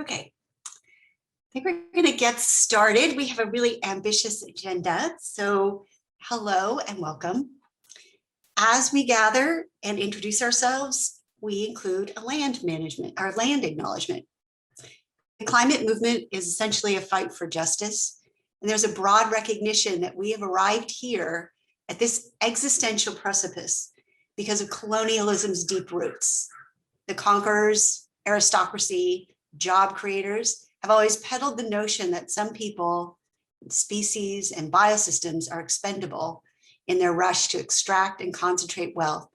Okay, I think we're going to get started. We have a really ambitious agenda, so hello and welcome. As we gather and introduce ourselves, we include a land acknowledgement. The climate movement is essentially a fight for justice, and there's a broad recognition that we have arrived here at this existential precipice because of colonialism's deep roots. The conquerors, aristocracy, job creators have always peddled the notion that some people, species, and biosystems are expendable in their rush to extract and concentrate wealth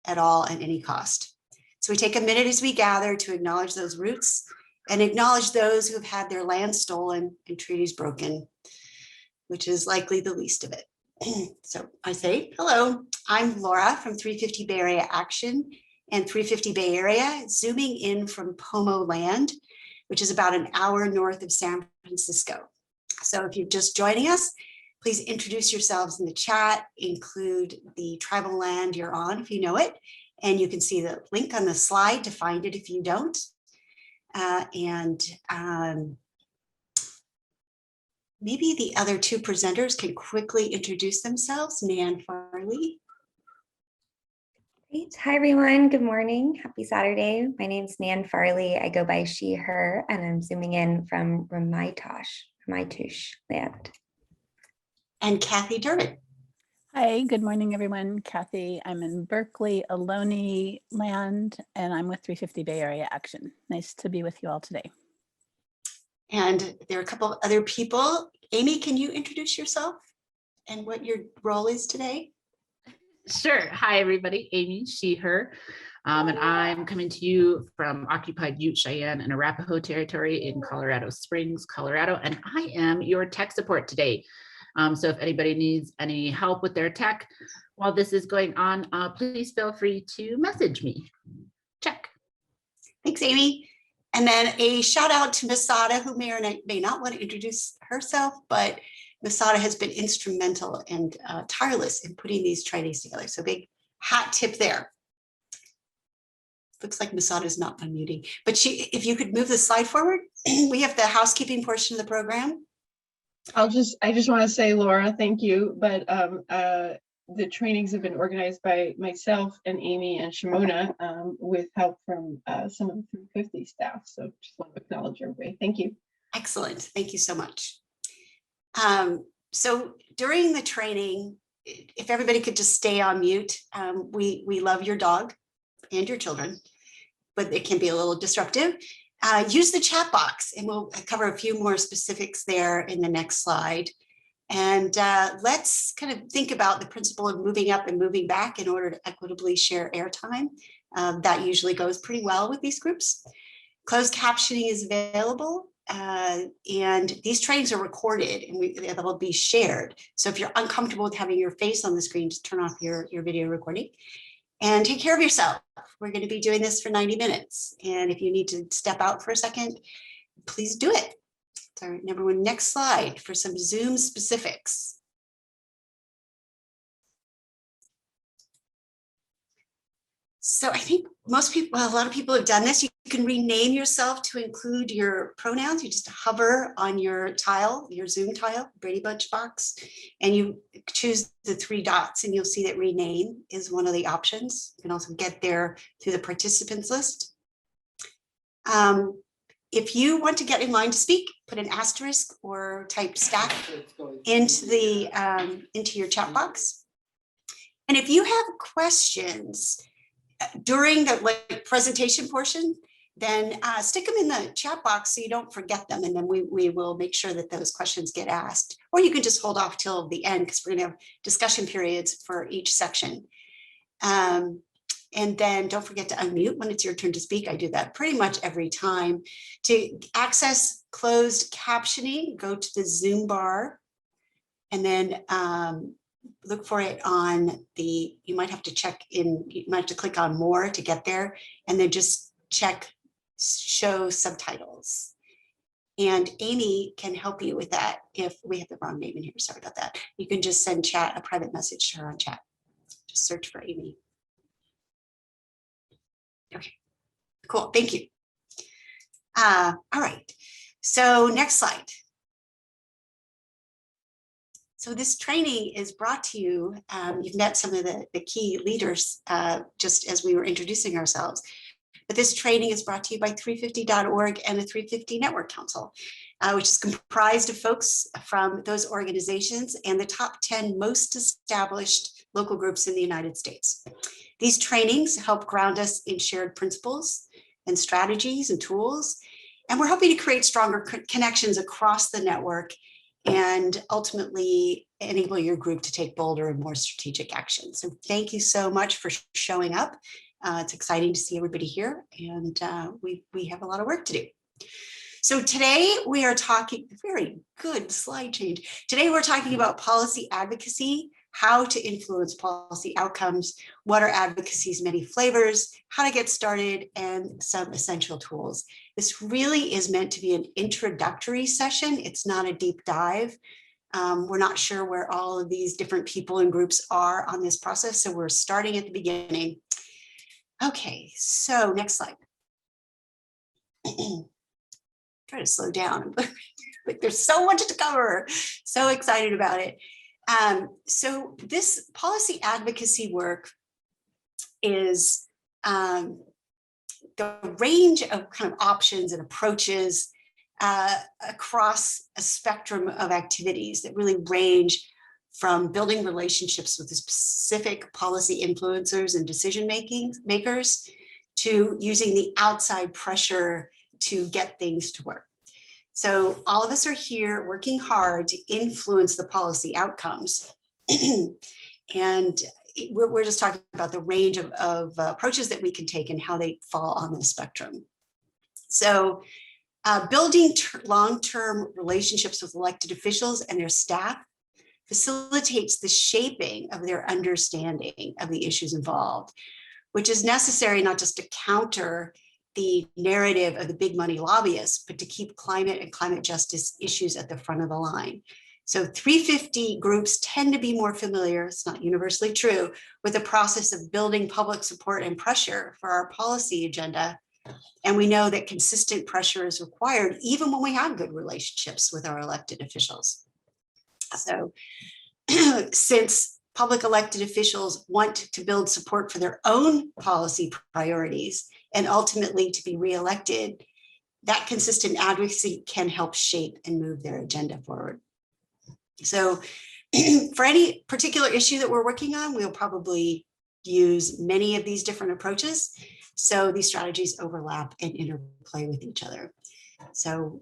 at all and any cost. So we take a minute as we gather to acknowledge those roots and acknowledge those who have had their land stolen and treaties broken, which is likely the least of it. So I say, hello, I'm Laura from 350 Bay Area Action and 350 Bay Area, zooming in from Pomo Land, which is about an hour north of San Francisco. So if you're just joining us, please introduce yourselves in the chat, include the tribal land you're on if you know it, and you can see the link on the slide to find it if you don't. Maybe the other two presenters can quickly introduce themselves. Nan Farley. Great. Hi, everyone. Good morning. Happy Saturday. My name is Nan Farley. I go by she, her, and I'm zooming in from Ramaytush land. And Kathy Dermott. Hi, good morning, everyone. Kathy, I'm in Berkeley, Ohlone land, and I'm with 350 Bay Area Action. Nice to be with you all today. And there are a couple of other people. Amy, can you introduce yourself and what your role is today? Sure. Hi, everybody. Amy, she, her. And I'm coming to you from occupied Ute, Cheyenne, and Arapaho territory in Colorado Springs, Colorado. And I am your tech support today. So if anybody needs any help with their tech while this is going on, please feel free to message me. Check. Thanks, Amy. And then a shout out to Masada, who may or may not want to introduce herself, but Masada has been instrumental and tireless in putting these trainings together. So big hat tip there. Looks like Masada is not unmuting, but if you could move the slide forward, we have the housekeeping portion of the program. I just want to say, Laura, thank you. But the trainings have been organized by myself and Amy and Shimona with help from some of the 350 staff. So just want to acknowledge everybody. Thank you. Excellent. Thank you so much. So during the training, if everybody could just stay on mute, we love your dog and your children, but it can be a little disruptive. Use the chat box and we'll cover a few more specifics there in the next slide. And let's kind of think about the principle of moving up and moving back in order to equitably share airtime. That usually goes pretty well with these groups. Closed captioning is available. And these trainings are recorded and they will be shared. So if you're uncomfortable with having your face on the screen, just turn off your video recording and take care of yourself. We're going to be doing this for 90 minutes. And if you need to step out for a second, please do it. All right, number one, next slide for some Zoom specifics. So I think most people, well, a lot of people have done this. You can rename yourself to include your pronouns. You just hover on your tile, your Zoom tile, Brady Bunch box, and you choose the 3 dots and you'll see that rename is one of the options. You can also get there through the participants list. If you want to get in line to speak, put an asterisk or type stack into your chat box. And if you have questions during the presentation portion, then stick them in the chat box so you don't forget them. And then we will make sure that those questions get asked. Or you can just hold off till the end because we're going to have discussion periods for each section. And then don't forget to unmute when it's your turn to speak. I do that pretty much every time. To access closed captioning, go to the Zoom bar and then look for it on the, you might have to click on more to get there and then just check show subtitles. And Amy can help you with that if we have the wrong name in here. Sorry about that. You can just send chat a private message to her on chat. Just search for Amy. Okay, cool, thank you. All right, so next slide. So this training is brought to you, you've met some of the key leaders just as we were introducing ourselves, but this training is brought to you by 350.org and the 350 Network Council, which is comprised of folks from those organizations and the top 10 most established local groups in the United States. These trainings help ground us in shared principles and strategies and tools, and we're hoping to create stronger connections across the network and ultimately enable your group to take bolder and more strategic action. So thank you so much for showing up. It's exciting to see everybody here, and we have a lot of work to do. So today we are talking, very good slide change. Today we're talking about policy advocacy, how to influence policy outcomes, what are advocacy's many flavors, how to get started, and some essential tools. This really is meant to be an introductory session. It's not a deep dive. We're not sure where all of these different people and groups are on this process, so we're starting at the beginning. Okay, so next slide. Try to slow down, but there's so much to cover. So excited about it. So this policy advocacy work is the range of kind of options and approaches across a spectrum of activities that really range from building relationships with the specific policy influencers and decision makers to using the outside pressure to get things to work. So all of us are here working hard to influence the policy outcomes. And we're just talking about the range of approaches that we can take and how they fall on the spectrum. So building long-term relationships with elected officials and their staff facilitates the shaping of their understanding of the issues involved, which is necessary not just to counter the narrative of the big money lobbyists, but to keep climate and climate justice issues at the front of the line. So 350 groups tend to be more familiar, it's not universally true, with the process of building public support and pressure for our policy agenda. And we know that consistent pressure is required even when we have good relationships with our elected officials. So since public elected officials want to build support for their own policy priorities and ultimately to be reelected, that consistent advocacy can help shape and move their agenda forward. So for any particular issue that we're working on, we'll probably use many of these different approaches. So these strategies overlap and interplay with each other. So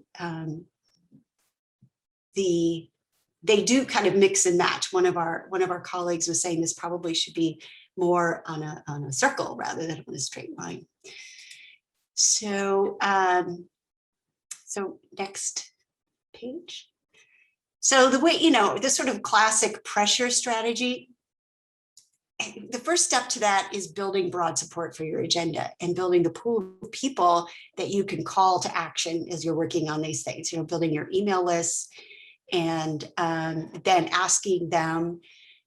they do kind of mix and match. One of our colleagues was saying this probably should be more on a circle rather than on a straight line. So so next page. So the way, this sort of classic pressure strategy, the first step to that is building broad support for your agenda and building the pool of people that you can call to action as you're working on these things, building your email lists and then asking them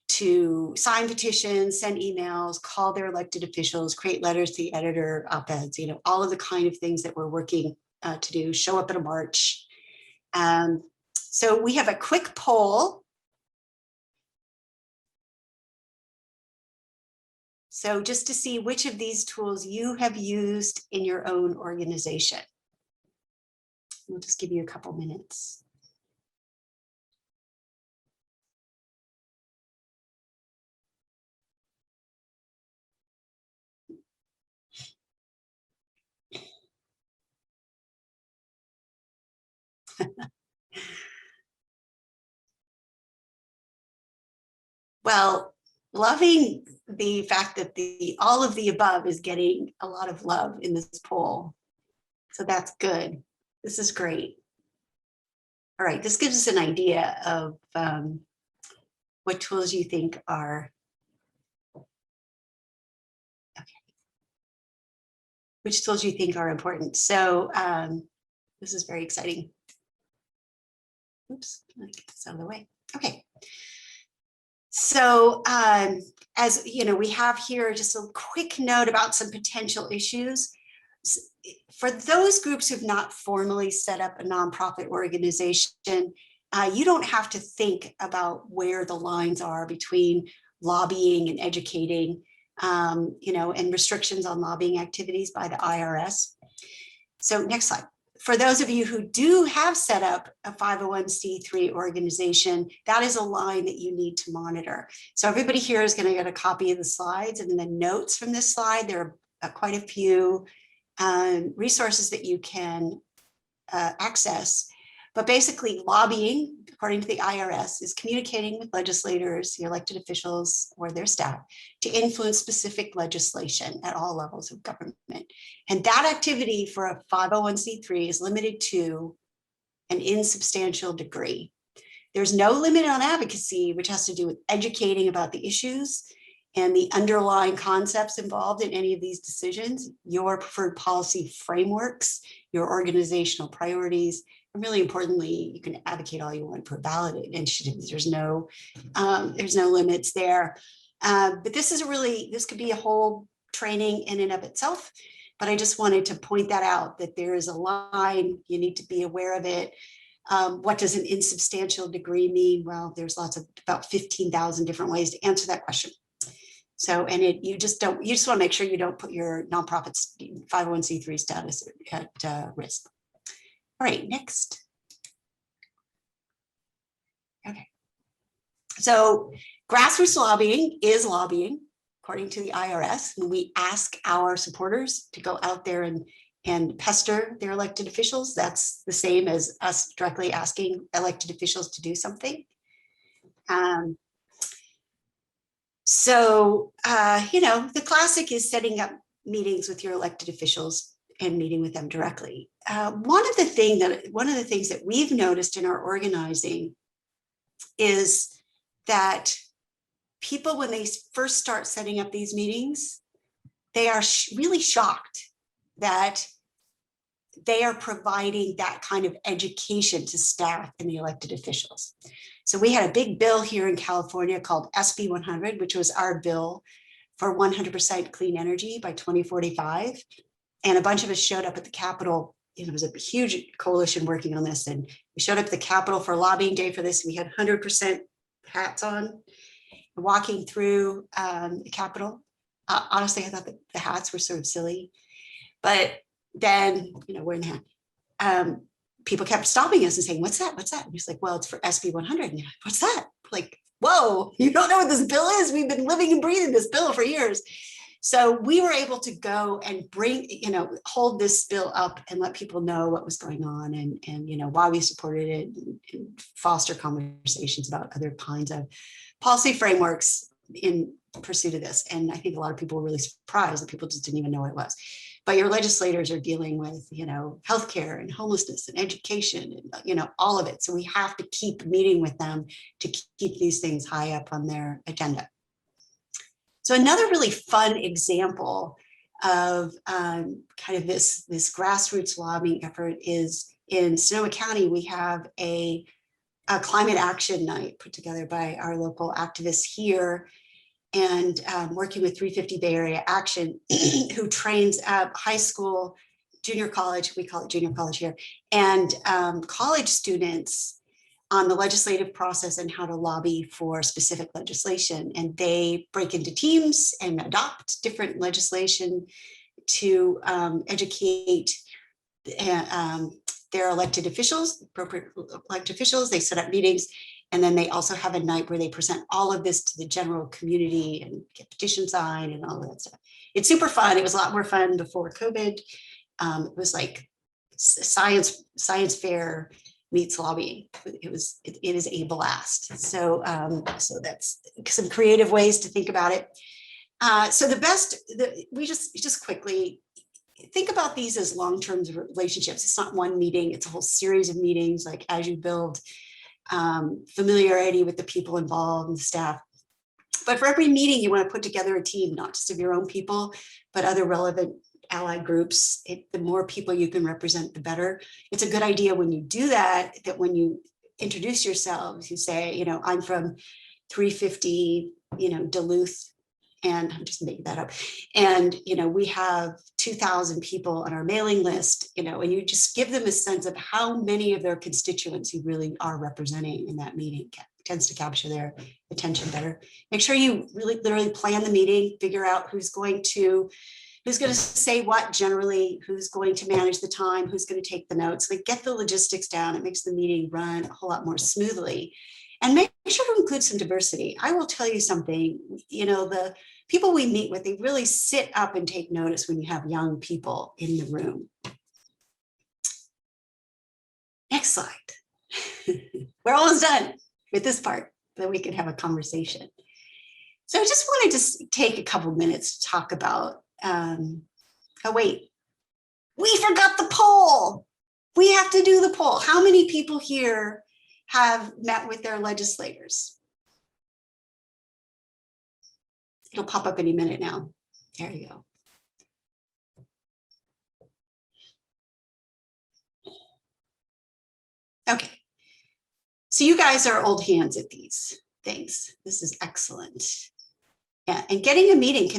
to sign petitions, send emails, call their elected officials, create letters to the editor, op-eds, all of the kind of things that we're working to do, show up at a march. So we have a quick poll. So just to see which of these tools you have used in your own organization. We'll just give you a couple minutes. Well, loving the fact that all of the above is getting a lot of love in this poll. So that's good. This is great. All right, this gives us an idea of what tools you think are, which tools you think are important. So this is very exciting. Oops, let me get this out of the way. Okay. So as we have here just a quick note about some potential issues. for those groups who've not formally set up a nonprofit organization, you don't have to think about where the lines are between lobbying and educating, and restrictions on lobbying activities by the IRS. So next slide. For those of you who do have set up a 501c3 organization, that is a line that you need to monitor. So everybody here is going to get a copy of the slides, and the notes from this slide. There are quite a few resources that you can access. But basically, lobbying, according to the IRS, is communicating with legislators, the elected officials, or their staff to influence specific legislation at all levels of government. And that activity for a 501c3 is limited to an insubstantial degree. There's no limit on advocacy, which has to do with educating about the issues and the underlying concepts involved in any of these decisions, your preferred policy frameworks, your organizational priorities, and really importantly, you can advocate all you want for ballot initiatives. There's no limits there. But this could be a whole training in and of itself. But I just wanted to point that out, that there is a line, you need to be aware of it. What does an insubstantial degree mean? Well, there's about 15,000 different ways to answer that question. So, and you just want to make sure you don't put your nonprofit's 501c3 status at risk. All right, next. Okay. So grassroots lobbying is lobbying, according to the IRS. And we ask our supporters to go out there and pester their elected officials. That's the same as us directly asking elected officials to do something. The classic is setting up meetings with your elected officials and meeting with them directly. One of the things that we've noticed in our organizing is that people, when they first start setting up these meetings, they are really shocked that they are providing that kind of education to staff and the elected officials. So we had a big bill here in California called SB 100, which was our bill for 100% clean energy by 2045. And a bunch of us showed up at the Capitol. It was a huge coalition working on this. And we showed up at the Capitol for lobbying day for this. We had 100% hats on, walking through the Capitol. Honestly, I thought that the hats were sort of silly. But then, we're in the hat. People kept stopping us and saying, what's that? What's that? And he's like, well, it's for SB 100. And you're like, what's that? Like, whoa, you don't know what this bill is? We've been living and breathing this bill for years. So we were able to go and hold this bill up and let people know what was going on and why we supported it and foster conversations about other kinds of policy frameworks in pursuit of this. And I think a lot of people were really surprised that people just didn't even know what it was. But your legislators are dealing with, healthcare and homelessness and education and, all of it. So we have to keep meeting with them to keep these things high up on their agenda. So another really fun example of kind of this grassroots lobbying effort is in Sonoma County. We have a climate action night put together by our local activists here, and working with 350 Bay Area Action, who trains up high school, junior college, we call it junior college here, and college students on the legislative process and how to lobby for specific legislation. And they break into teams and adopt different legislation to educate their elected officials, appropriate elected officials. They set up meetings. And then they also have a night where they present all of this to the general community and get petitions signed and all of that stuff. It's super fun. It was a lot more fun before COVID. It was like science fair meets lobbying. It is a blast. So that's some creative ways to think about it. So we just quickly think about these as long-term relationships. It's not one meeting, it's a whole series of meetings, like as you build familiarity with the people involved and staff. But for every meeting, you want to put together a team, not just of your own people, but other relevant allied groups. The more people you can represent, the better. It's a good idea when you do that when you introduce yourselves, you say, I'm from 350, Duluth, and I'm just making that up. And, we have 2,000 people on our mailing list, and you just give them a sense of how many of their constituents you really are representing in that meeting. Tends to capture their attention better. Make sure you really literally plan the meeting, figure out who's going to say what generally, who's going to manage the time, who's going to take the notes. Like, get the logistics down. It makes the meeting run a whole lot more smoothly. And make sure to include some diversity. I will tell you something, the people we meet with, they really sit up and take notice when you have young people in the room. Next slide. We're almost done with this part, that we can have a conversation. So I just wanted to take a couple minutes to talk about, oh wait, we forgot the poll. We have to do the poll. How many people here have met with their legislators? It'll pop up any minute now. There you go. Okay. So you guys are old hands at these things. This is excellent. Yeah, and getting a meeting,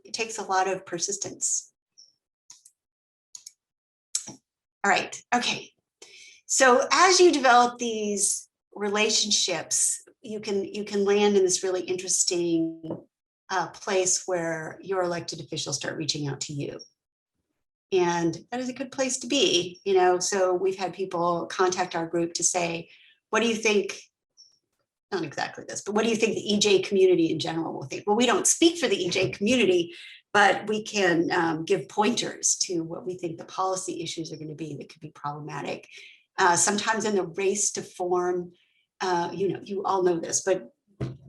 it takes a lot of persistence. All right, okay. So as you develop these relationships, you can land in this really interesting place where your elected officials start reaching out to you. And that is a good place to be, so we've had people contact our group to say, what do you think? Not exactly this, but what do you think the EJ community in general will think? Well, we don't speak for the EJ community, but we can give pointers to what we think the policy issues are going to be that could be problematic. Sometimes in the race to form, you all know this, but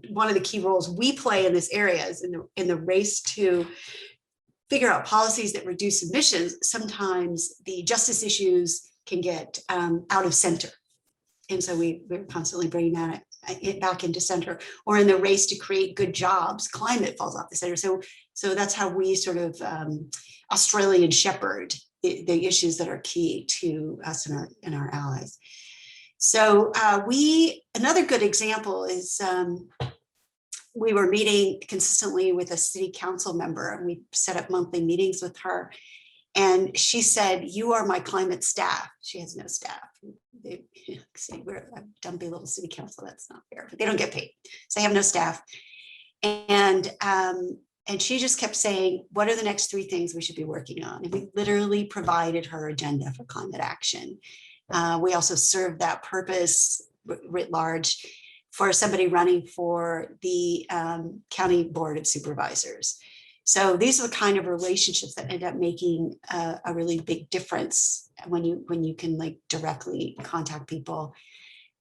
one of the key roles we play in this area is in the race to figure out policies that reduce emissions. Sometimes the justice issues can get out of center. And so we're constantly bringing that back into center, or in the race to create good jobs, climate falls off the center. So that's how we sort of Australian shepherd the issues that are key to us and our allies. So another good example is we were meeting consistently with a city council member, and we set up monthly meetings with her. And she said, "You are my climate staff." She has no staff. They say we're a dumpy little city council. That's not fair, but they don't get paid, so they have no staff. And she just kept saying, "What are the next 3 things we should be working on?" And we literally provided her agenda for climate action. We also served that purpose writ large for somebody running for the county board of supervisors. So these are the kind of relationships that end up making a really big difference when you can directly contact people.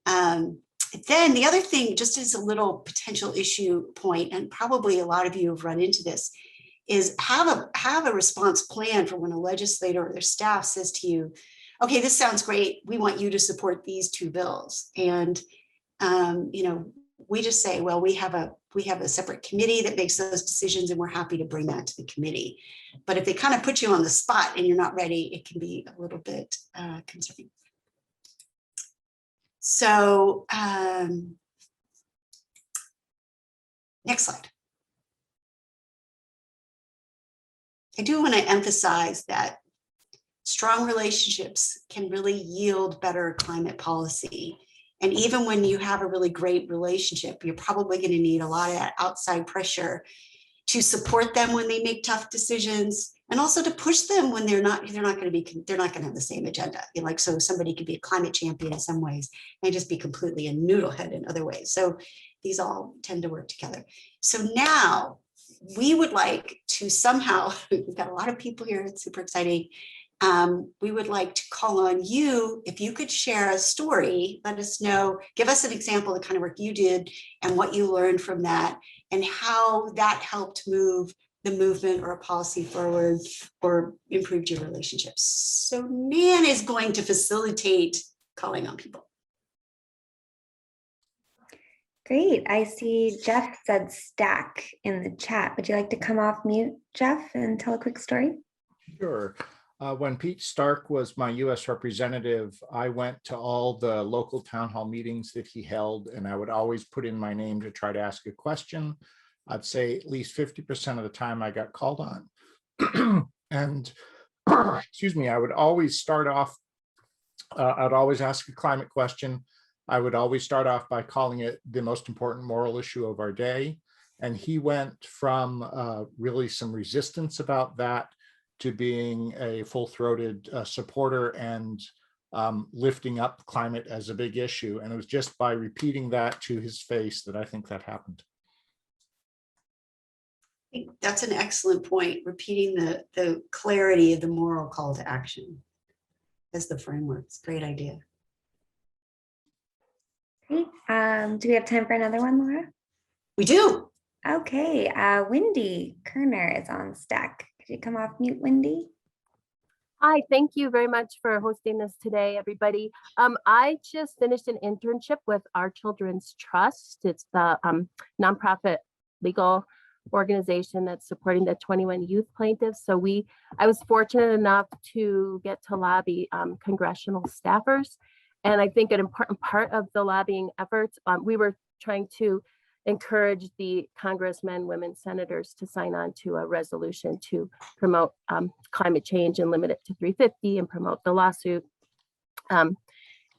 Then the other thing, just as a little potential issue point, and probably a lot of you have run into this, is have a response plan for when a legislator or their staff says to you, "Okay, this sounds great. We want you to support these 2 bills." And we just say, well, we have a separate committee that makes those decisions, and we're happy to bring that to the committee. But if they kind of put you on the spot and you're not ready, it can be a little bit concerning. So next slide. I do want to emphasize that strong relationships can really yield better climate policy. And even when you have a really great relationship, you're probably going to need a lot of outside pressure to support them when they make tough decisions, and also to push them when they're not going to have the same agenda. So somebody could be a climate champion in some ways and just be completely a noodlehead in other ways. So these all tend to work together. So now we would like to somehow, we've got a lot of people here, it's super exciting. We would like to call on you. If you could share a story, let us know, give us an example of the kind of work you did and what you learned from that, and how that helped move the movement or a policy forward or improved your relationships. So Nan is going to facilitate calling on people. Great. I see Jeff said stack in the chat. Would you like to come off mute, Jeff, and tell a quick story? Sure. When Pete Stark was my US representative, I went to all the local town hall meetings that he held, and I would always put in my name to try to ask a question. I'd say at least 50% of the time I got called on. And excuse me, I would always start off, I'd always ask a climate question. I would always start off by calling it the most important moral issue of our day. And he went from really some resistance about that to being a full-throated supporter and lifting up climate as a big issue. And it was just by repeating that to his face that I think that happened. I think that's an excellent point, repeating the clarity of the moral call to action as the framework. It's a great idea. Great. Do we have time for another one, Laura? We do. Okay, Wendy Kerner is on stack. Could you come off mute, Wendy? Hi, thank you very much for hosting this today, everybody. I just finished an internship with Our Children's Trust. It's the nonprofit legal organization that's supporting the 21 youth plaintiffs. So I was fortunate enough to get to lobby congressional staffers. And I think an important part of the lobbying efforts, we were trying to encourage the congressmen, women, senators to sign on to a resolution to promote climate change and limit it to 350 and promote the lawsuit.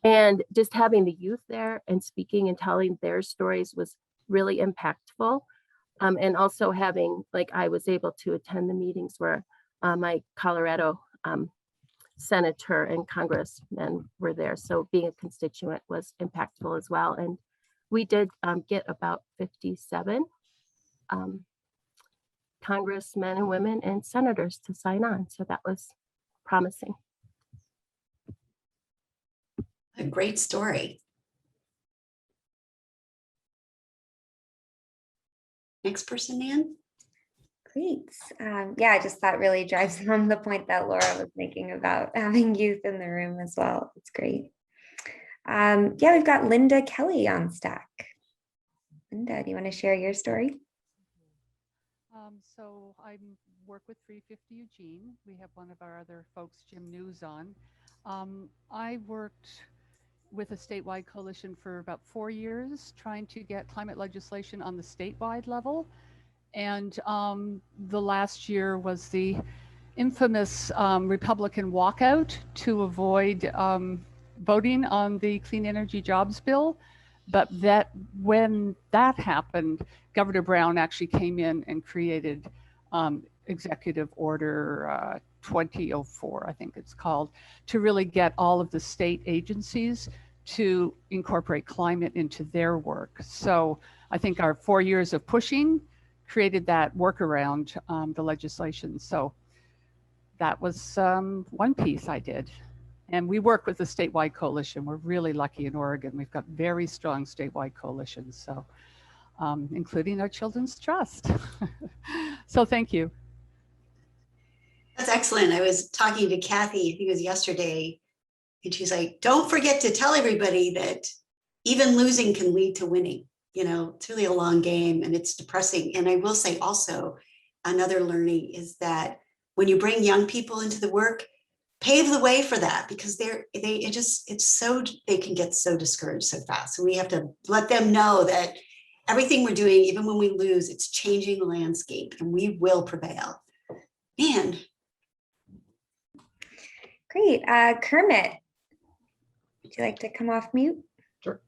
And just having the youth there and speaking and telling their stories was really impactful. And also having, like, I was able to attend the meetings where my Colorado senator and congressmen were there. So being a constituent was impactful as well. And we did get about 57 congressmen and women and senators to sign on. So that was promising. A great story. Next person, Nan. Great. Yeah, I just thought really drives home the point that Laura was making about having youth in the room as well. It's great. Yeah, we've got Linda Kelly on stack. Linda, do you want to share your story? So I work with 350 Eugene. We have one of our other folks, Jim News, on. I worked with a statewide coalition for about 4 years, trying to get climate legislation on the statewide level. And the last year was the infamous Republican walkout to avoid voting on the Clean Energy Jobs Bill. But when that happened, Governor Brown actually came in and created Executive Order 2004, I think it's called, to really get all of the state agencies to incorporate climate into their work. So I think our 4 years of pushing created that workaround the legislation. So that was one piece I did. And we work with the statewide coalition. We're really lucky in Oregon. We've got very strong statewide coalitions, so including our Children's Trust. So thank you. That's excellent. I was talking to Kathy, I think it was yesterday, and she's like, don't forget to tell everybody that even losing can lead to winning. You know, it's really a long game and it's depressing. And I will say also, another learning is that when you bring young people into the work, pave the way for that, because they can get so discouraged so fast. So we have to let them know that everything we're doing, even when we lose, it's changing the landscape and we will prevail. Man. Great. Kermit, would you like to come off mute? Sure.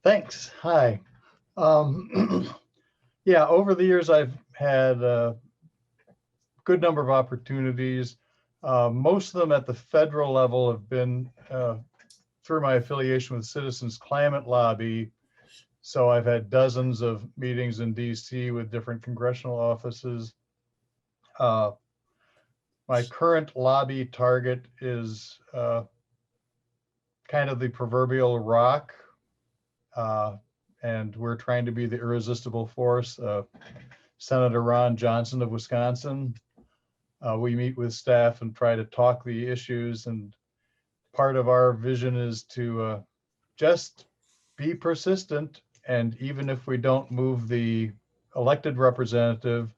Thanks. Hi. Yeah, over the years, I've had a good number of opportunities. Most of them at the federal level have been through my affiliation with Citizens Climate Lobby. So I've had dozens of meetings in DC with different congressional offices. My current lobby target is kind of the proverbial rock. And we're trying to be the irresistible force. Senator Ron Johnson of Wisconsin. We meet with staff and try to talk the issues, and part of our vision is to just be persistent, and even if we don't move the elected representative,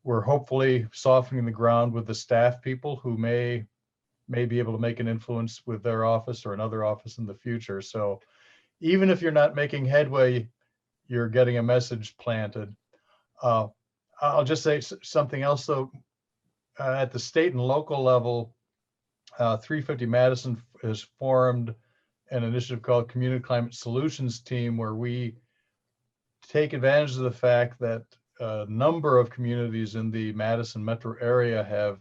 we're hopefully softening the ground with the staff people who may may be able to make an influence with their office or another office in the future. So even if you're not making headway, you're getting a message planted. I'll just say something else though. At the state and local level, 350 Madison has formed an initiative called Community Climate Solutions Team, where we take advantage of the fact that a number of communities in the Madison metro area have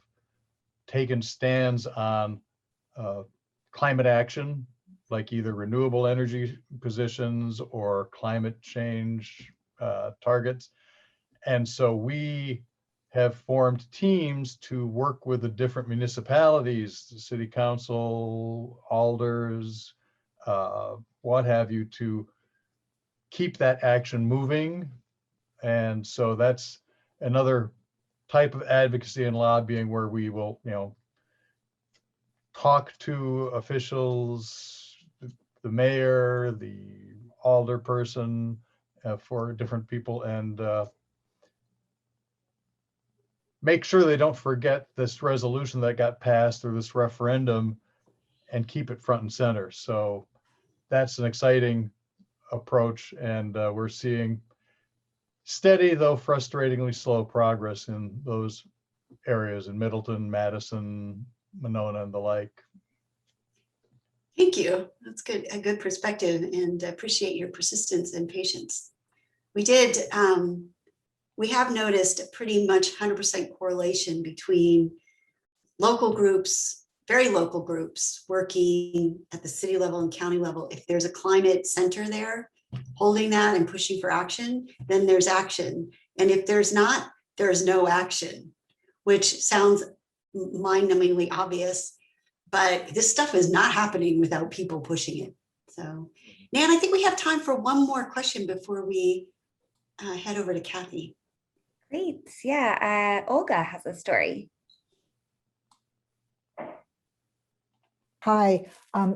taken stands on climate action, like either renewable energy positions or climate change targets. And so we have formed teams to work with the different municipalities, the city council, alders, what have you, to keep that action moving. And so that's another type of advocacy and lobbying where we will, talk to officials, the mayor, the alder person, for different people, and make sure they don't forget this resolution that got passed or this referendum, and keep it front and center. So that's an exciting approach, and we're seeing steady, though frustratingly slow, progress in those areas in Middleton, Madison, Monona, and the like. Thank you. That's good, a good perspective, and appreciate your persistence and patience. We have noticed a pretty much 100% correlation between local groups, very local groups, working at the city level and county level. If there's a climate center there holding that and pushing for action, then there's action. And if there's not, there's no action, which sounds mind-numbingly obvious, but this stuff is not happening without people pushing it. So, Nan, I think we have time for one more question before we head over to Kathy. Great. Yeah. Olga has a story. Hi.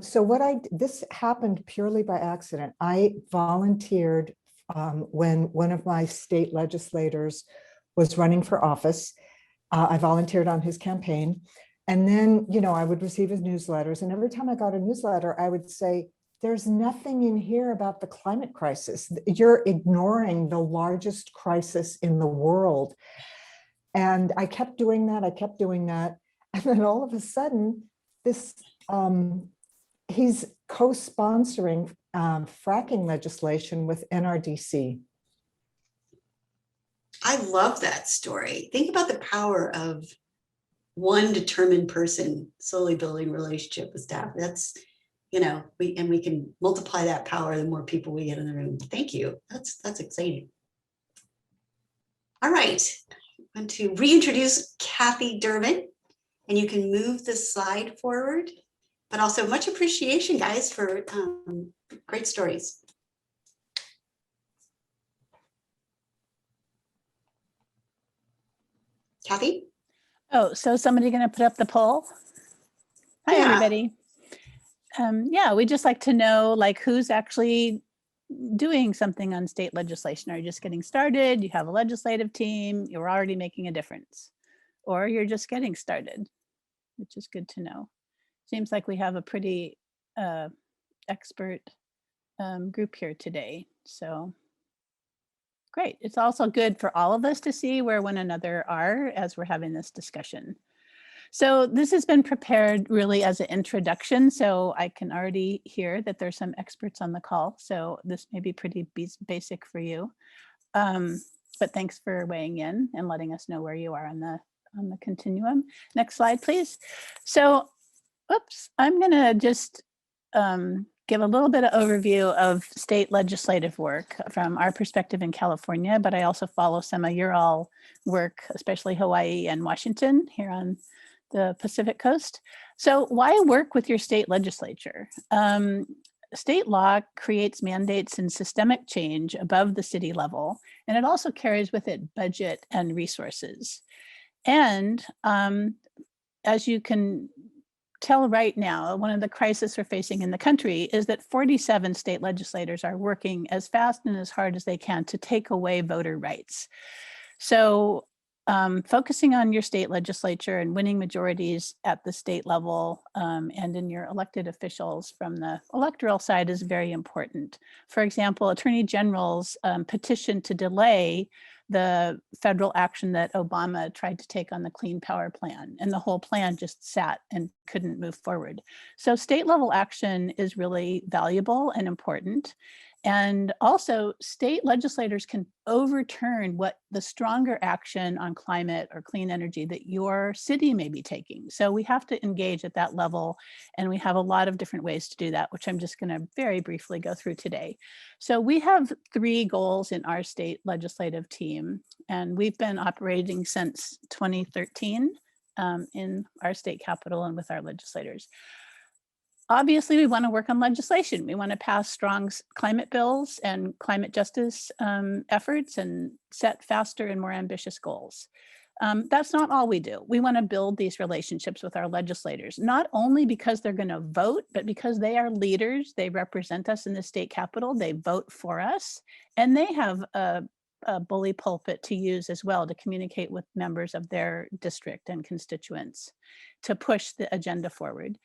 So this happened purely by accident. I volunteered when one of my state legislators was running for office. I volunteered on his campaign. And then, I would receive his newsletters. And every time I got a newsletter, I would say, there's nothing in here about the climate crisis. You're ignoring the largest crisis in the world. And I kept doing that. And then all of a sudden, he's co-sponsoring fracking legislation with NRDC. I love that story. Think about the power of one determined person slowly building a relationship with staff. That's, we can multiply that power the more people we get in the room. Thank you. That's exciting. All right, I'm going to reintroduce Kathy Durbin, and you can move the slide forward, but also much appreciation, guys, for great stories. Kathy? Oh, so somebody going to put up the poll? Hi, Yeah. everybody. Yeah, we'd just like to know who's actually doing something on state legislation. Are you just getting started? You have a legislative team, you're already making a difference, or you're just getting started, which is good to know. Seems like we have a pretty expert group here today. So great. It's also good for all of us to see where one another are as we're having this discussion. So this has been prepared really as an introduction. So I can already hear that there's some experts on the call. So this may be pretty basic for you. But thanks for weighing in and letting us know where you are on the continuum. Next slide, please. So, oops, I'm gonna just give a little bit of overview of state legislative work from our perspective in California, but I also follow some of your all work, especially Hawaii and Washington here on the Pacific Coast. So why work with your state legislature? State law creates mandates and systemic change above the city level, and it also carries with it budget and resources. And as you can tell right now, one of the crises we're facing in the country is that 47 state legislators are working as fast and as hard as they can to take away voter rights. So focusing on your state legislature and winning majorities at the state level and in your elected officials from the electoral side is very important. For example, attorney generals petitioned to delay the federal action that Obama tried to take on the Clean Power Plan, and the whole plan just sat and couldn't move forward. So state level action is really valuable and important. And also state legislators can overturn what the stronger action on climate or clean energy that your city may be taking. So we have to engage at that level, and we have a lot of different ways to do that, which I'm just going to very briefly go through today. So we have 3 goals in our state legislative team, and we've been operating since 2013 in our state capitol and with our legislators. Obviously, we want to work on legislation. We want to pass strong climate bills and climate justice efforts and set faster and more ambitious goals. That's not all we do. We want to build these relationships with our legislators, not only because they're going to vote, but because they are leaders. They represent us in the state capitol. They vote for us, and they have a bully pulpit to use as well to communicate with members of their district and constituents to push the agenda forward.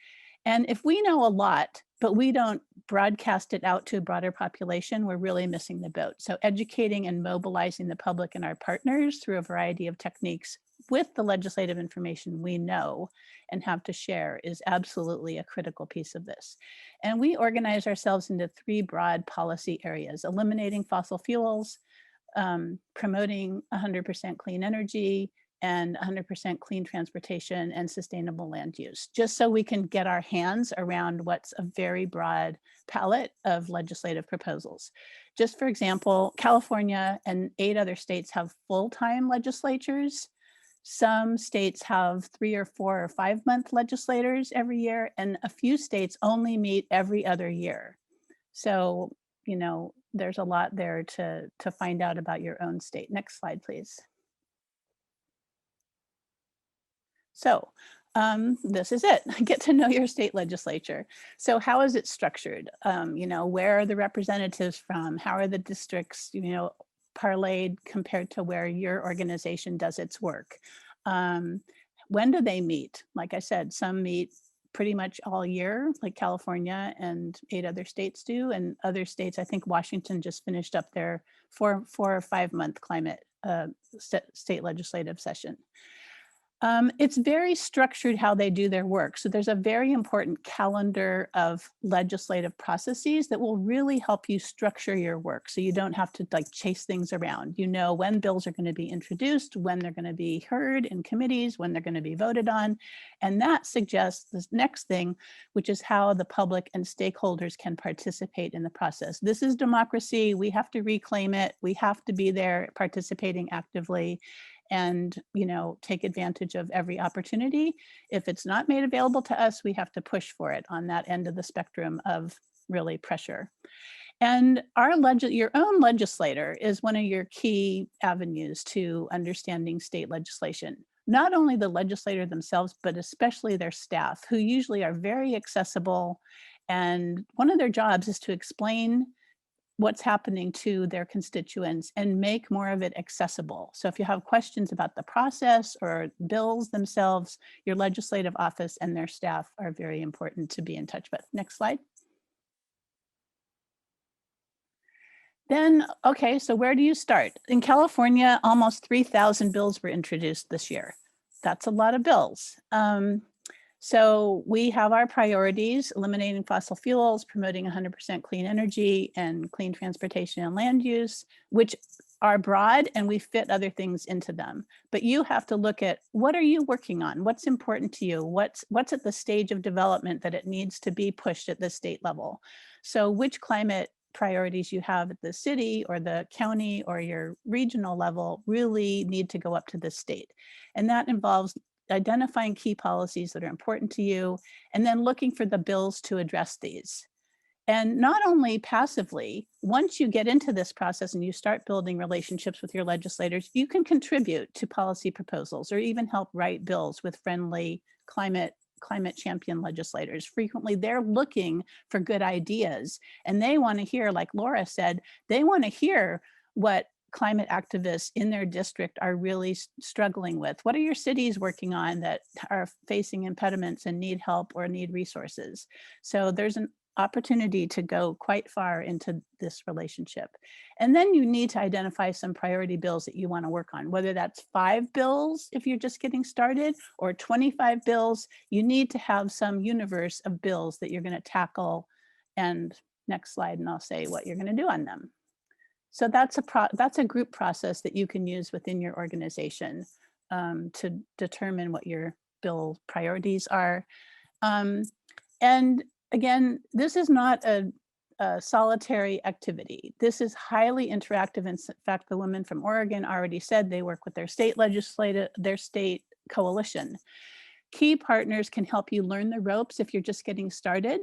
And if we know a lot, but we don't broadcast it out to a broader population, we're really missing the boat. So educating and mobilizing the public and our partners through a variety of techniques with the legislative information we know and have to share is absolutely a critical piece of this. And we organize ourselves into 3 broad policy areas: eliminating fossil fuels, promoting 100% clean energy, and 100% clean transportation and sustainable land use, just so we can get our hands around what's a very broad palette of legislative proposals. Just for example, California and 8 other states have full-time legislatures. Some states have 3 or 4 or 5-month legislators every year, and a few states only meet every other year. So, you know, there's a lot there to find out about your own state. Next slide, please. So this is it. Get to know your state legislature. So how is it structured? You know, where are the representatives from? How are the districts, you know, parlayed compared to where your organization does its work? When do they meet? Like I said, some meet pretty much all year, like California and 8 other states do. And other states, I think Washington just finished up their 4 or 5-month climate state legislative session. It's very structured how they do their work. So there's a very important calendar of legislative processes that will really help you structure your work, so you don't have to like chase things around. You know when bills are going to be introduced, when they're going to be heard in committees, when they're going to be voted on. And that suggests this next thing, which is how the public and stakeholders can participate in the process. This is democracy. We have to reclaim it. We have to be there participating actively and, you know, take advantage of every opportunity. If it's not made available to us, we have to push for it on that end of the spectrum of really pressure. And your own legislator is one of your key avenues to understanding state legislation. Not only the legislator themselves, but especially their staff, who usually are very accessible. And one of their jobs is to explain what's happening to their constituents and make more of it accessible. So if you have questions about the process or bills themselves, your legislative office and their staff are very important to be in touch with. Next slide. Then, okay, so where do you start? In California, almost 3,000 bills were introduced this year. That's a lot of bills. So we have our priorities: eliminating fossil fuels, promoting 100% clean energy, and clean transportation and land use, which are broad, and we fit other things into them. But you have to look at, what are you working on? What's important to you? What's at the stage of development that it needs to be pushed at the state level? So which climate priorities you have at the city or the county or your regional level really need to go up to the state. And that involves identifying key policies that are important to you, and then looking for the bills to address these. And not only passively, once you get into this process and you start building relationships with your legislators, you can contribute to policy proposals or even help write bills with friendly climate champion legislators. Frequently, they're looking for good ideas, and they want to hear, like Laura said, they want to hear what climate activists in their district are really struggling with? What are your cities working on that are facing impediments and need help or need resources? So there's an opportunity to go quite far into this relationship. And then you need to identify some priority bills that you want to work on, whether that's 5 bills if you're just getting started or 25 bills. You need to have some universe of bills that you're going to tackle. And next slide, and I'll say what you're going to do on them. So that's a group process that you can use within your organization to determine what your bill priorities are. And again, this is not a solitary activity. This is highly interactive. In fact, the women from Oregon already said they work with their state state coalition. Key partners can help you learn the ropes if you're just getting started,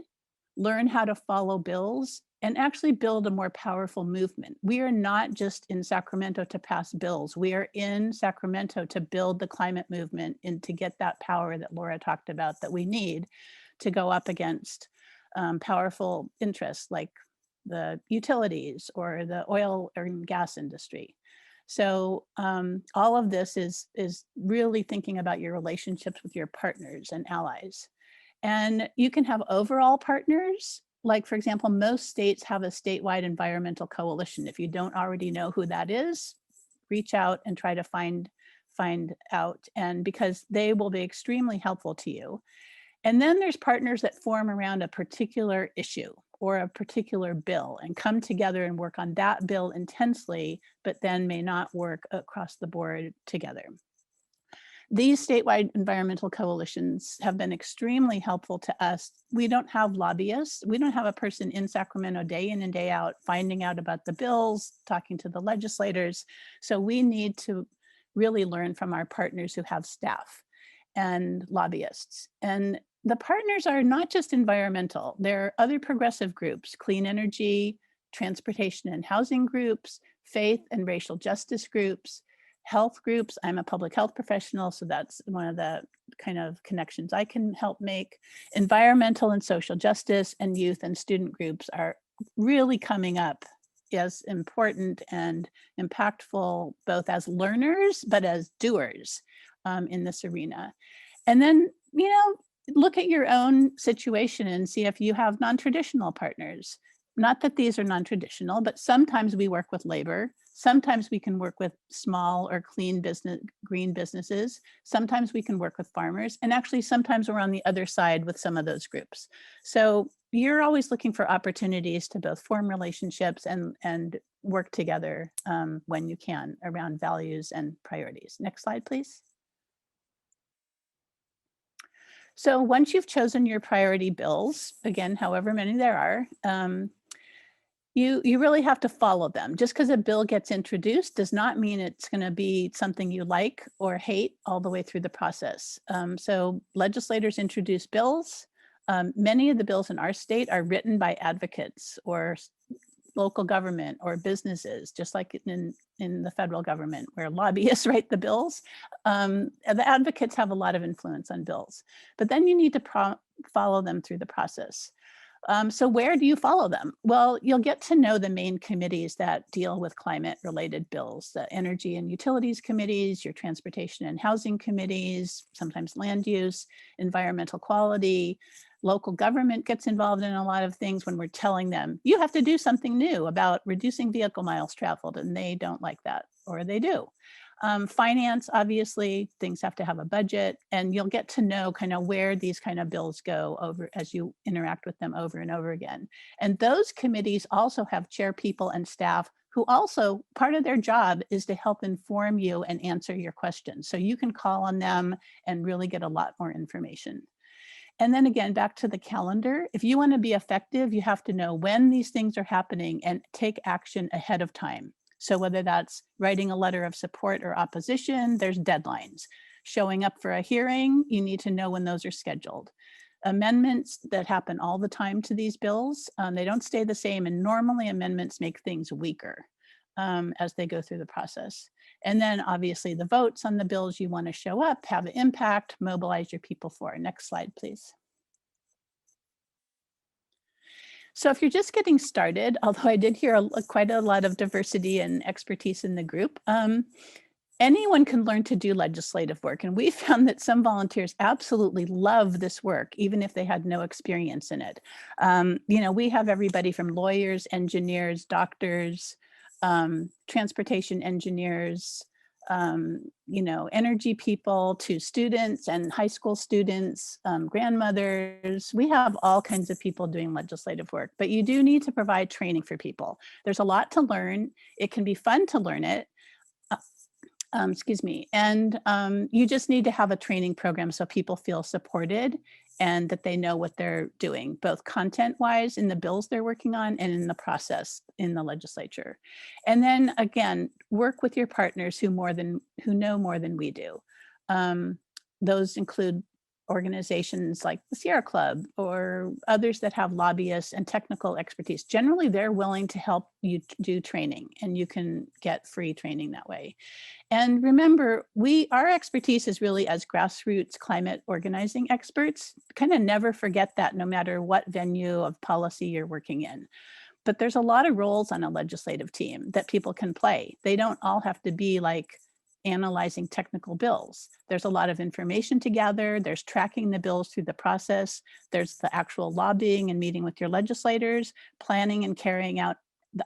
learn how to follow bills, and actually build a more powerful movement. We are not just in Sacramento to pass bills. We are in Sacramento to build the climate movement and to get that power that Laura talked about that we need to go up against powerful interests like the utilities or the oil and gas industry. So all of this is really thinking about your relationships with your partners and allies. And you can have overall partners. Like, for example, most states have a statewide environmental coalition. If you don't already know who that is, reach out and try to find out, and because they will be extremely helpful to you. And then there's partners that form around a particular issue or a particular bill and come together and work on that bill intensely, but then may not work across the board together. These statewide environmental coalitions have been extremely helpful to us. We don't have lobbyists. We don't have a person in Sacramento day in and day out finding out about the bills, talking to the legislators. So we need to really learn from our partners who have staff and lobbyists. And the partners are not just environmental. There are other progressive groups, clean energy, transportation and housing groups, faith and racial justice groups, health groups. I'm a public health professional, so that's one of the kind of connections I can help make. Environmental and social justice and youth and student groups are really coming up as important and impactful, both as learners, but as doers in this arena. And then, look at your own situation and see if you have non-traditional partners. Not that these are non-traditional, but sometimes we work with labor. Sometimes we can work with small or green businesses. Sometimes we can work with farmers. And actually, sometimes we're on the other side with some of those groups. So you're always looking for opportunities to both form relationships and work together when you can around values and priorities. Next slide, please. So once you've chosen your priority bills, again, however many there are, you really have to follow them. Just because a bill gets introduced does not mean it's going to be something you like or hate all the way through the process. So legislators introduce bills. Many of the bills in our state are written by advocates or local government or businesses, just like in the federal government where lobbyists write the bills. The advocates have a lot of influence on bills, but then you need to follow them through the process. So where do you follow them? Well, you'll get to know the main committees that deal with climate related bills, the energy and utilities committees, your transportation and housing committees, sometimes land use, environmental quality. Local government gets involved in a lot of things when we're telling them, you have to do something new about reducing vehicle miles traveled, and they don't like that, or they do. Finance, obviously, things have to have a budget, and you'll get to know kind of where these kind of bills go over as you interact with them over and over again. And those committees also have chair people and staff who also, part of their job is to help inform you and answer your questions. So you can call on them and really get a lot more information. And then again, back to the calendar, if you want to be effective, you have to know when these things are happening and take action ahead of time. So whether that's writing a letter of support or opposition, there's deadlines. Showing up for a hearing, you need to know when those are scheduled. Amendments that happen all the time to these bills, they don't stay the same, and normally amendments make things weaker as they go through the process. And then obviously the votes on the bills you want to show up, have an impact, mobilize your people for. Next slide, please. So if you're just getting started, although I did hear quite a lot of diversity and expertise in the group, anyone can learn to do legislative work. And we found that some volunteers absolutely love this work, even if they had no experience in it. We have everybody from lawyers, engineers, doctors, transportation engineers, energy people, to students and high school students, grandmothers. We have all kinds of people doing legislative work, but you do need to provide training for people. There's a lot to learn. It can be fun to learn it. And you just need to have a training program so people feel supported and that they know what they're doing, both content-wise in the bills they're working on and in the process in the legislature. And then again, work with your partners who know more than we do. Those include organizations like the Sierra Club or others that have lobbyists and technical expertise. Generally, they're willing to help you do training, and you can get free training that way. And remember, our expertise is really as grassroots climate organizing experts. Kind of never forget that, no matter what venue of policy you're working in. But there's a lot of roles on a legislative team that people can play. They don't all have to be like analyzing technical bills. There's a lot of information to gather. There's tracking the bills through the process. There's the actual lobbying and meeting with your legislators, planning and carrying out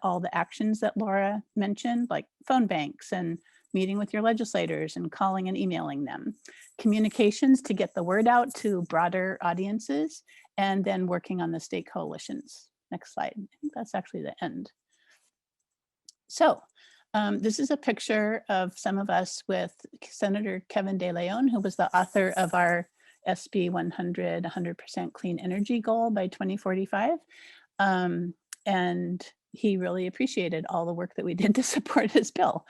all the actions that Laura mentioned, like phone banks and meeting with your legislators and calling and emailing them. Communications to get the word out to broader audiences, and then working on the state coalitions. Next slide. I think that's actually the end. So this is a picture of some of us with Senator Kevin De Leon, who was the author of our SB 100, 100% clean energy goal by 2045. And he really appreciated all the work that we did to support his bill.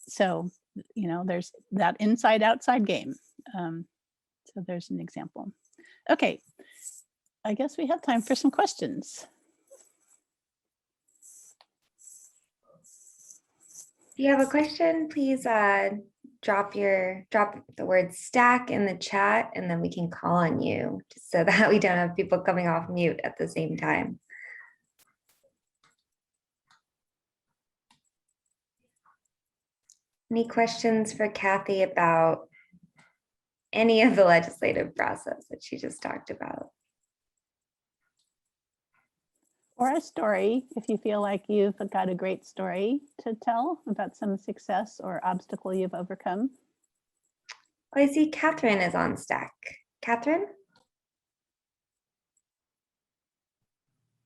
So, there's that inside outside game. So there's an example. Okay, I guess we have time for some questions. If you have a question, please drop the word stack in the chat, and then we can call on you, just so that we don't have people coming off mute at the same time. Any questions for Kathy about any of the legislative process that she just talked about? Or a story, if you feel like you've got a great story to tell about some success or obstacle you've overcome. Oh, I see Catherine is on stack. Catherine?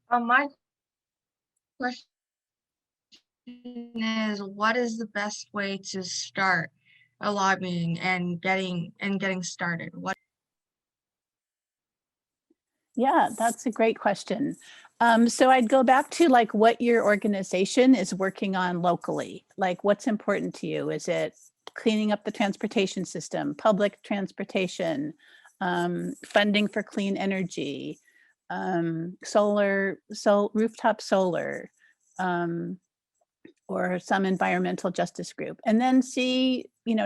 My question is, what is the best way to start a lobbying and getting started? Yeah, that's a great question. So I'd go back to like what your organization is working on locally. Like, what's important to you? Is it cleaning up the transportation system, public transportation, funding for clean energy, rooftop solar, or some environmental justice group? And then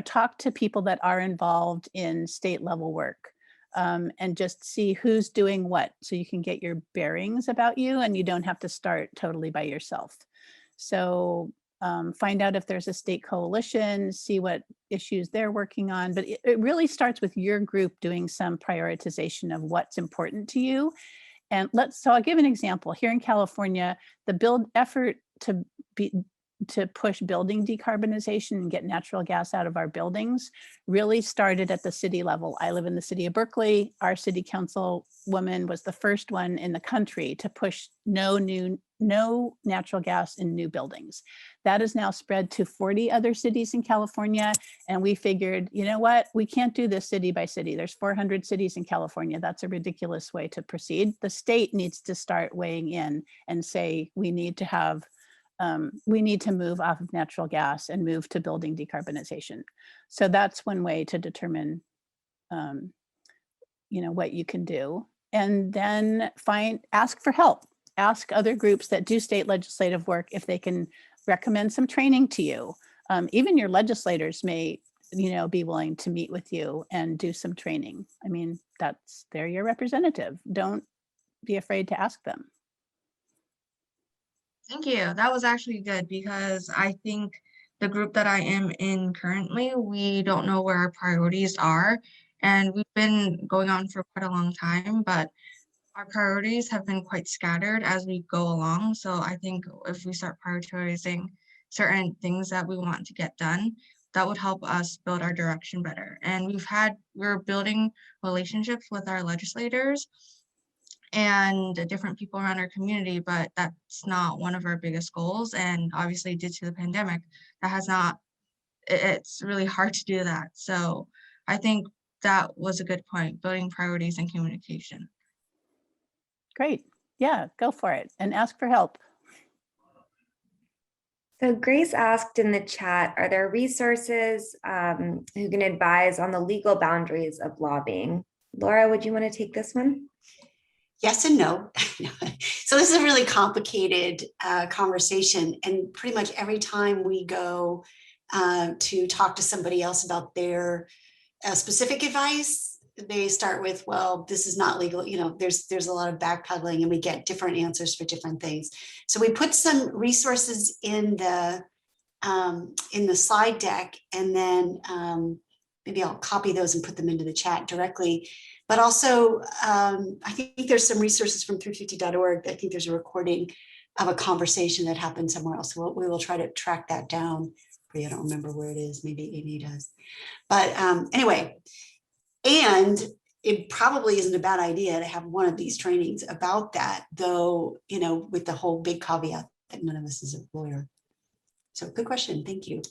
talk to people that are involved in state level work. And just see who's doing what, so you can get your bearings about you and you don't have to start totally by yourself. So find out if there's a state coalition, see what issues they're working on, but it really starts with your group doing some prioritization of what's important to you. And so I'll give an example. Here in California, the effort to push building decarbonization and get natural gas out of our buildings really started at the city level. I live in the city of Berkeley. Our city council woman was the first one in the country to push no natural gas in new buildings. That is now spread to 40 other cities in California. And we figured, you know what, we can't do this city by city. There's 400 cities in California. That's a ridiculous way to proceed. The state needs to start weighing in and say, we need to move off of natural gas and move to building decarbonization. So that's one way to determine, what you can do. And then ask for help. Ask other groups that do state legislative work if they can recommend some training to you. Even your legislators may, be willing to meet with you and do some training. I mean, they're your representative. Don't be afraid to ask them. Thank you. That was actually good because I think the group that I am in currently, we don't know where our priorities are. And we've been going on for quite a long time, but our priorities have been quite scattered as we go along. So I think if we start prioritizing certain things that we want to get done, that would help us build our direction better. And we're building relationships with our legislators and different people around our community, but that's not one of our biggest goals. And obviously due to the pandemic, it's really hard to do that. So I think that was a good point, building priorities and communication. Great. Yeah, go for it and ask for help. So Grace asked in the chat, are there resources who can advise on the legal boundaries of lobbying? Laura, would you want to take this one? Yes and no. So this is a really complicated conversation, and pretty much every time we go to talk to somebody else about their specific advice, they start with, well, this is not legal. You know, there's a lot of backpedaling, and we get different answers for different things. So we put some resources in the slide deck, and then maybe I'll copy those and put them into the chat directly. But also, I think there's some resources from 350.org. I think there's a recording of a conversation that happened somewhere else. We will try to track that down for you. I don't remember where it is. Maybe Amy does. But anyway, and it probably isn't a bad idea to have one of these trainings about that, though, you know, with the whole big caveat that none of us is a lawyer. So good question. Thank you.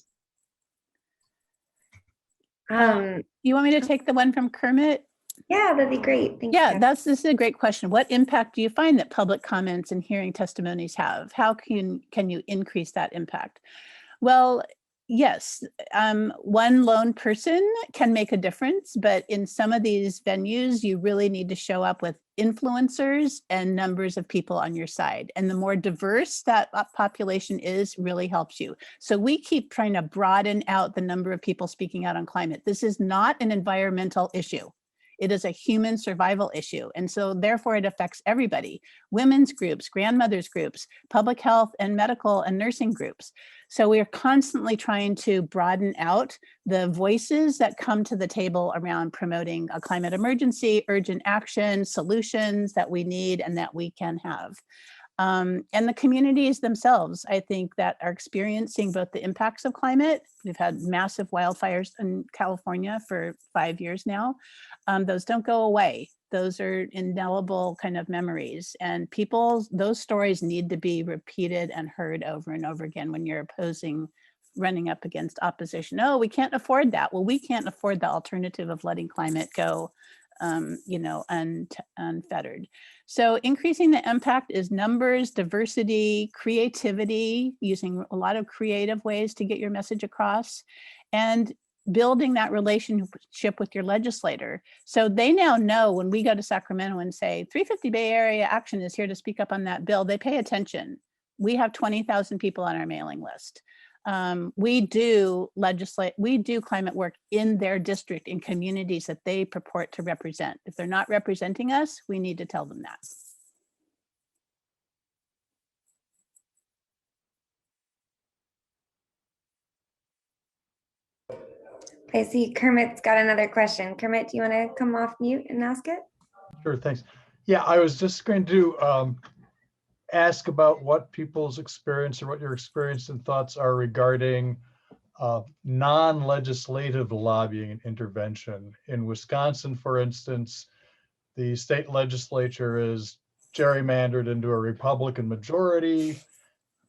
You want me to take the one from Kermit? Yeah, that'd be great. Thank Yeah, you. this is a great question. What impact do you find that public comments and hearing testimonies have? How can you increase that impact? Well, yes, one lone person can make a difference, but in some of these venues, you really need to show up with influencers and numbers of people on your side. And the more diverse that population is, really helps you. So we keep trying to broaden out the number of people speaking out on climate. This is not an environmental issue. It is a human survival issue. And so therefore it affects everybody, women's groups, grandmothers groups, public health and medical and nursing groups. So we are constantly trying to broaden out the voices that come to the table around promoting a climate emergency, urgent action, solutions that we need and that we can have. And the communities themselves, I think, that are experiencing both the impacts of climate. We've had massive wildfires in California for 5 years now. Those don't go away. Those are indelible kind of memories, and those stories need to be repeated and heard over and over again when you're running up against opposition. Oh, we can't afford that. Well, we can't afford the alternative of letting climate go unfettered. So increasing the impact is numbers, diversity, creativity, using a lot of creative ways to get your message across, and building that relationship with your legislator. So they now know when we go to Sacramento and say 350 Bay Area Action is here to speak up on that bill, they pay attention. We have 20,000 people on our mailing list. We do climate work in their district, in communities that they purport to represent. If they're not representing us, we need to tell them that. I see Kermit's got another question. Kermit, do you want to come off mute and ask it? Sure, thanks. Yeah, I was just going to ask about what people's experience or what your experience and thoughts are regarding non-legislative lobbying and intervention. In Wisconsin, for instance, the state legislature is gerrymandered into a Republican majority,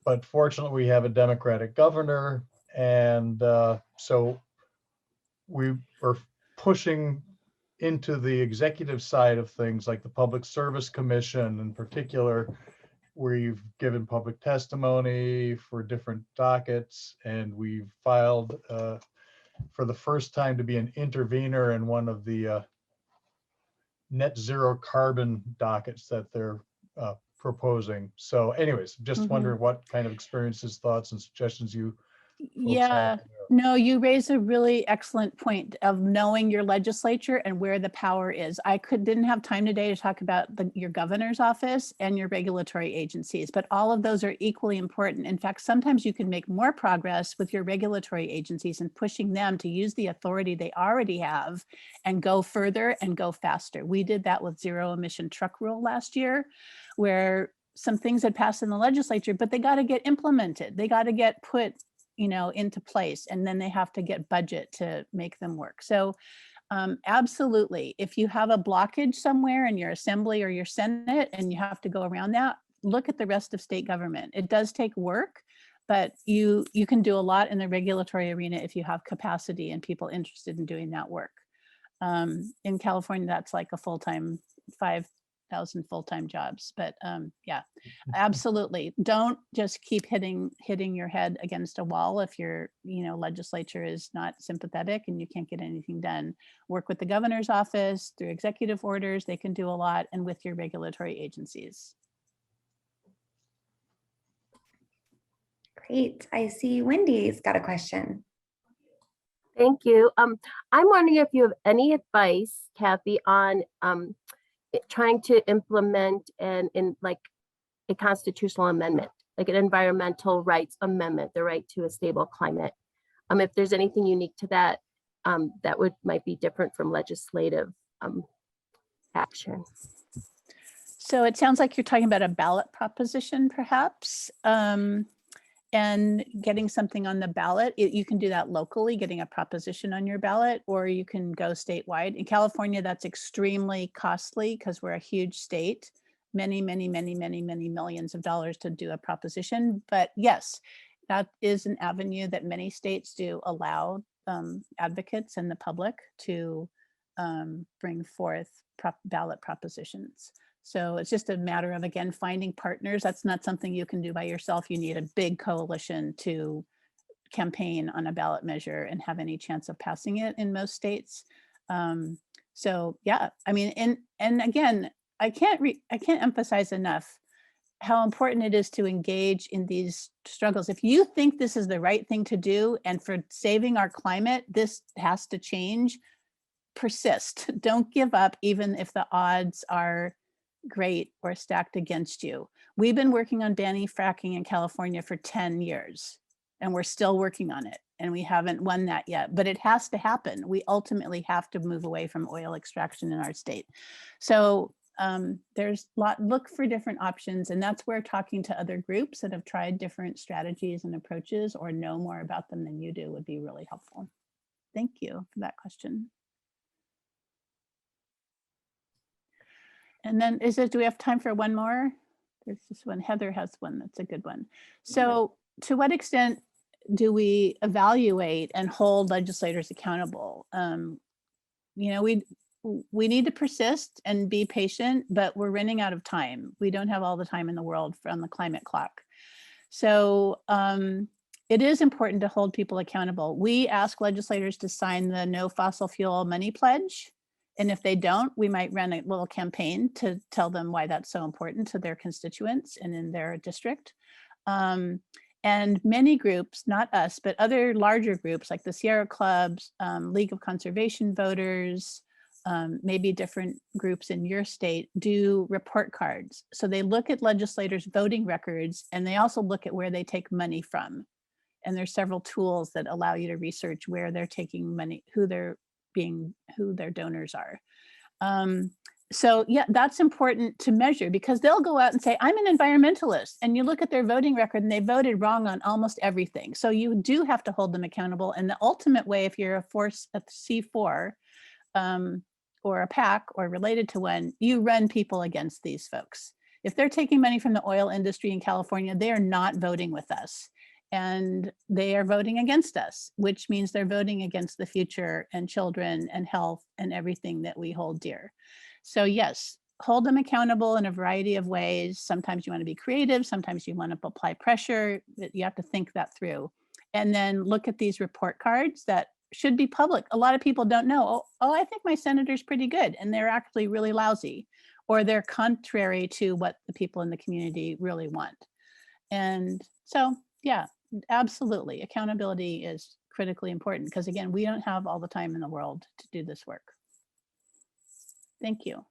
but fortunately we have a Democratic governor. And so we are pushing into the executive side of things, like the Public Service Commission in particular, where you've given public testimony for different dockets, and we've filed for the first time to be an intervener in one of the net zero carbon dockets that they're proposing. So anyways, just wondering what kind of experiences, thoughts, and suggestions you Yeah, no, you raise a really excellent point of knowing your legislature and where the power is. I didn't have time today to talk about your governor's office and your regulatory agencies, but all of those are equally important. In fact, sometimes you can make more progress with your regulatory agencies and pushing them to use the authority they already have and go further and go faster. We did that with zero emission truck rule last year, where some things had passed in the legislature, but they got to get implemented. They got to get put, into place, and then they have to get budget to make them work. So absolutely, if you have a blockage somewhere in your assembly or your Senate and you have to go around that, look at the rest of state government. It does take work, but you can do a lot in the regulatory arena if you have capacity and people interested in doing that work. In California, that's like a full-time 5,000 full-time jobs, but yeah, absolutely. Don't just keep hitting your head against a wall if your legislature is not sympathetic and you can't get anything done. Work with the governor's office through executive orders. They can do a lot, and with your regulatory agencies. Great. I see Wendy's got a question. Thank you. I'm wondering if you have any advice, Kathy, on trying to implement like a constitutional amendment, like an environmental rights amendment, the right to a stable climate. If there's anything unique to that, that might be different from legislative action. So it sounds like you're talking about a ballot proposition, perhaps, and getting something on the ballot. You can do that locally, getting a proposition on your ballot, or you can go statewide. In California, that's extremely costly because we're a huge state, many millions of dollars to do a proposition. But yes, that is an avenue that many states do allow advocates and the public to bring forth ballot propositions. So it's just a matter of, again, finding partners. That's not something you can do by yourself. You need a big coalition to campaign on a ballot measure and have any chance of passing it in most states. So yeah, I mean, and again, I can't emphasize enough how important it is to engage in these struggles. If you think this is the right thing to do, and for saving our climate, this has to change, persist. Don't give up, even if the odds are great or stacked against you. We've been working on banning fracking in California for 10 years, and we're still working on it, and we haven't won that yet, but it has to happen. We ultimately have to move away from oil extraction in our state. So look for different options, and that's where talking to other groups that have tried different strategies and approaches or know more about them than you do would be really helpful. Thank you for that question. And then do we have time for one more? There's this one. Heather has one that's a good one. So to what extent do we evaluate and hold legislators accountable? We need to persist and be patient, but we're running out of time. We don't have all the time in the world from the climate clock. So it is important to hold people accountable. We ask legislators to sign the No Fossil Fuel Money Pledge. And if they don't, we might run a little campaign to tell them why that's so important to their constituents and in their district. And many groups, not us, but other larger groups like the Sierra Clubs, League of Conservation Voters, maybe different groups in your state, do report cards. So they look at legislators' voting records, and they also look at where they take money from. And there's several tools that allow you to research where they're taking money, who their donors are. So yeah, that's important to measure, because they'll go out and say, I'm an environmentalist, and you look at their voting record and they voted wrong on almost everything. So you do have to hold them accountable. And the ultimate way, if you're a C4 or a PAC or related to one, you run people against these folks. If they're taking money from the oil industry in California, they are not voting with us. And they are voting against us, which means they're voting against the future and children and health and everything that we hold dear. So yes, hold them accountable in a variety of ways. Sometimes you want to be creative. Sometimes you want to apply pressure. You have to think that through. And then look at these report cards that should be public. A lot of people don't know, oh, I think my senator's pretty good, and they're actually really lousy, or they're contrary to what the people in the community really want. And so, yeah, absolutely, accountability is critically important because again, we don't have all the time in the world to do this work. Thank you.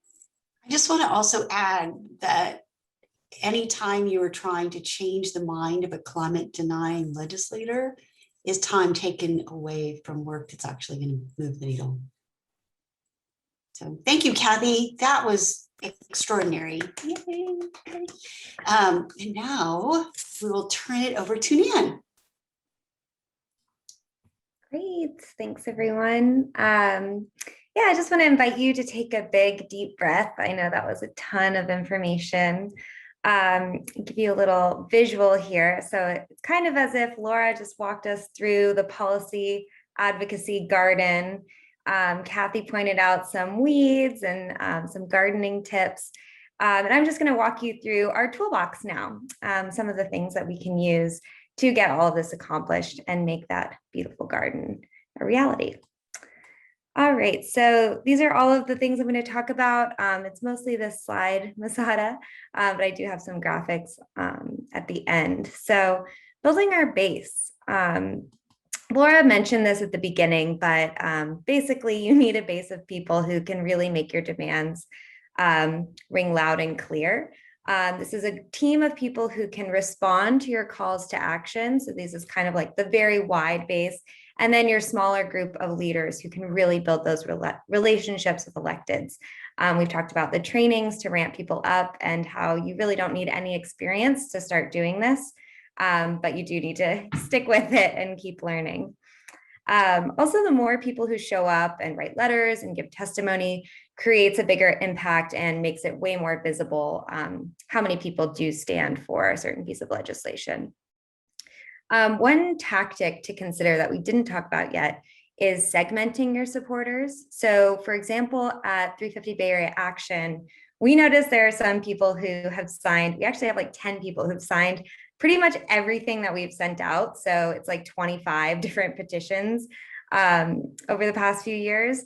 I just want to also add that anytime you are trying to change the mind of a climate denying legislator is time taken away from work that's actually going to move the needle. So thank you, Kathy. That was extraordinary. Yay. And now we will turn it over to Nan. Great, thanks everyone. Yeah, I just want to invite you to take a big deep breath. I know that was a ton of information. Give you a little visual here. So it's kind of as if Laura just walked us through the policy advocacy garden. Kathy pointed out some weeds and some gardening tips. And I'm just going to walk you through our toolbox now, some of the things that we can use to get all of this accomplished and make that beautiful garden a reality. All right, so these are all of the things I'm going to talk about. It's mostly this slide, Masada, but I do have some graphics at the end. So building our base. Laura mentioned this at the beginning, but basically you need a base of people who can really make your demands ring loud and clear. This is a team of people who can respond to your calls to action. So this is kind of like the very wide base. And then your smaller group of leaders who can really build those relationships with electeds. We've talked about the trainings to ramp people up and how you really don't need any experience to start doing this, but you do need to stick with it and keep learning. Also, the more people who show up and write letters and give testimony creates a bigger impact and makes it way more visible how many people do stand for a certain piece of legislation. One tactic to consider that we didn't talk about yet is segmenting your supporters. So for example, at 350 Bay Area Action, we noticed there are some people who have signed, we actually have like 10 people who've signed pretty much everything that we've sent out. So it's like 25 different petitions over the past few years.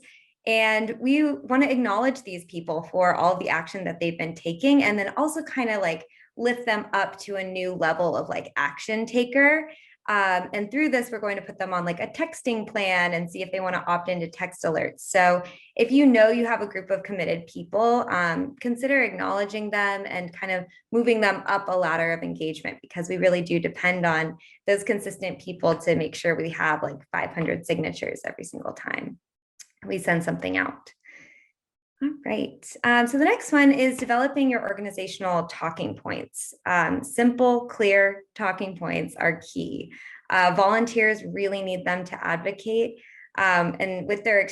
And we want to acknowledge these people for all of the action that they've been taking, and then also kind of like lift them up to a new level of like action taker. And through this, we're going to put them on like a texting plan and see if they want to opt into text alerts. So if you know you have a group of committed people, consider acknowledging them and kind of moving them up a ladder of engagement, because we really do depend on those consistent people to make sure we have like 500 signatures every single time we send something out. All right, so the next one is developing your organizational talking points. Simple, clear talking points are key. Volunteers really need them to advocate, and with their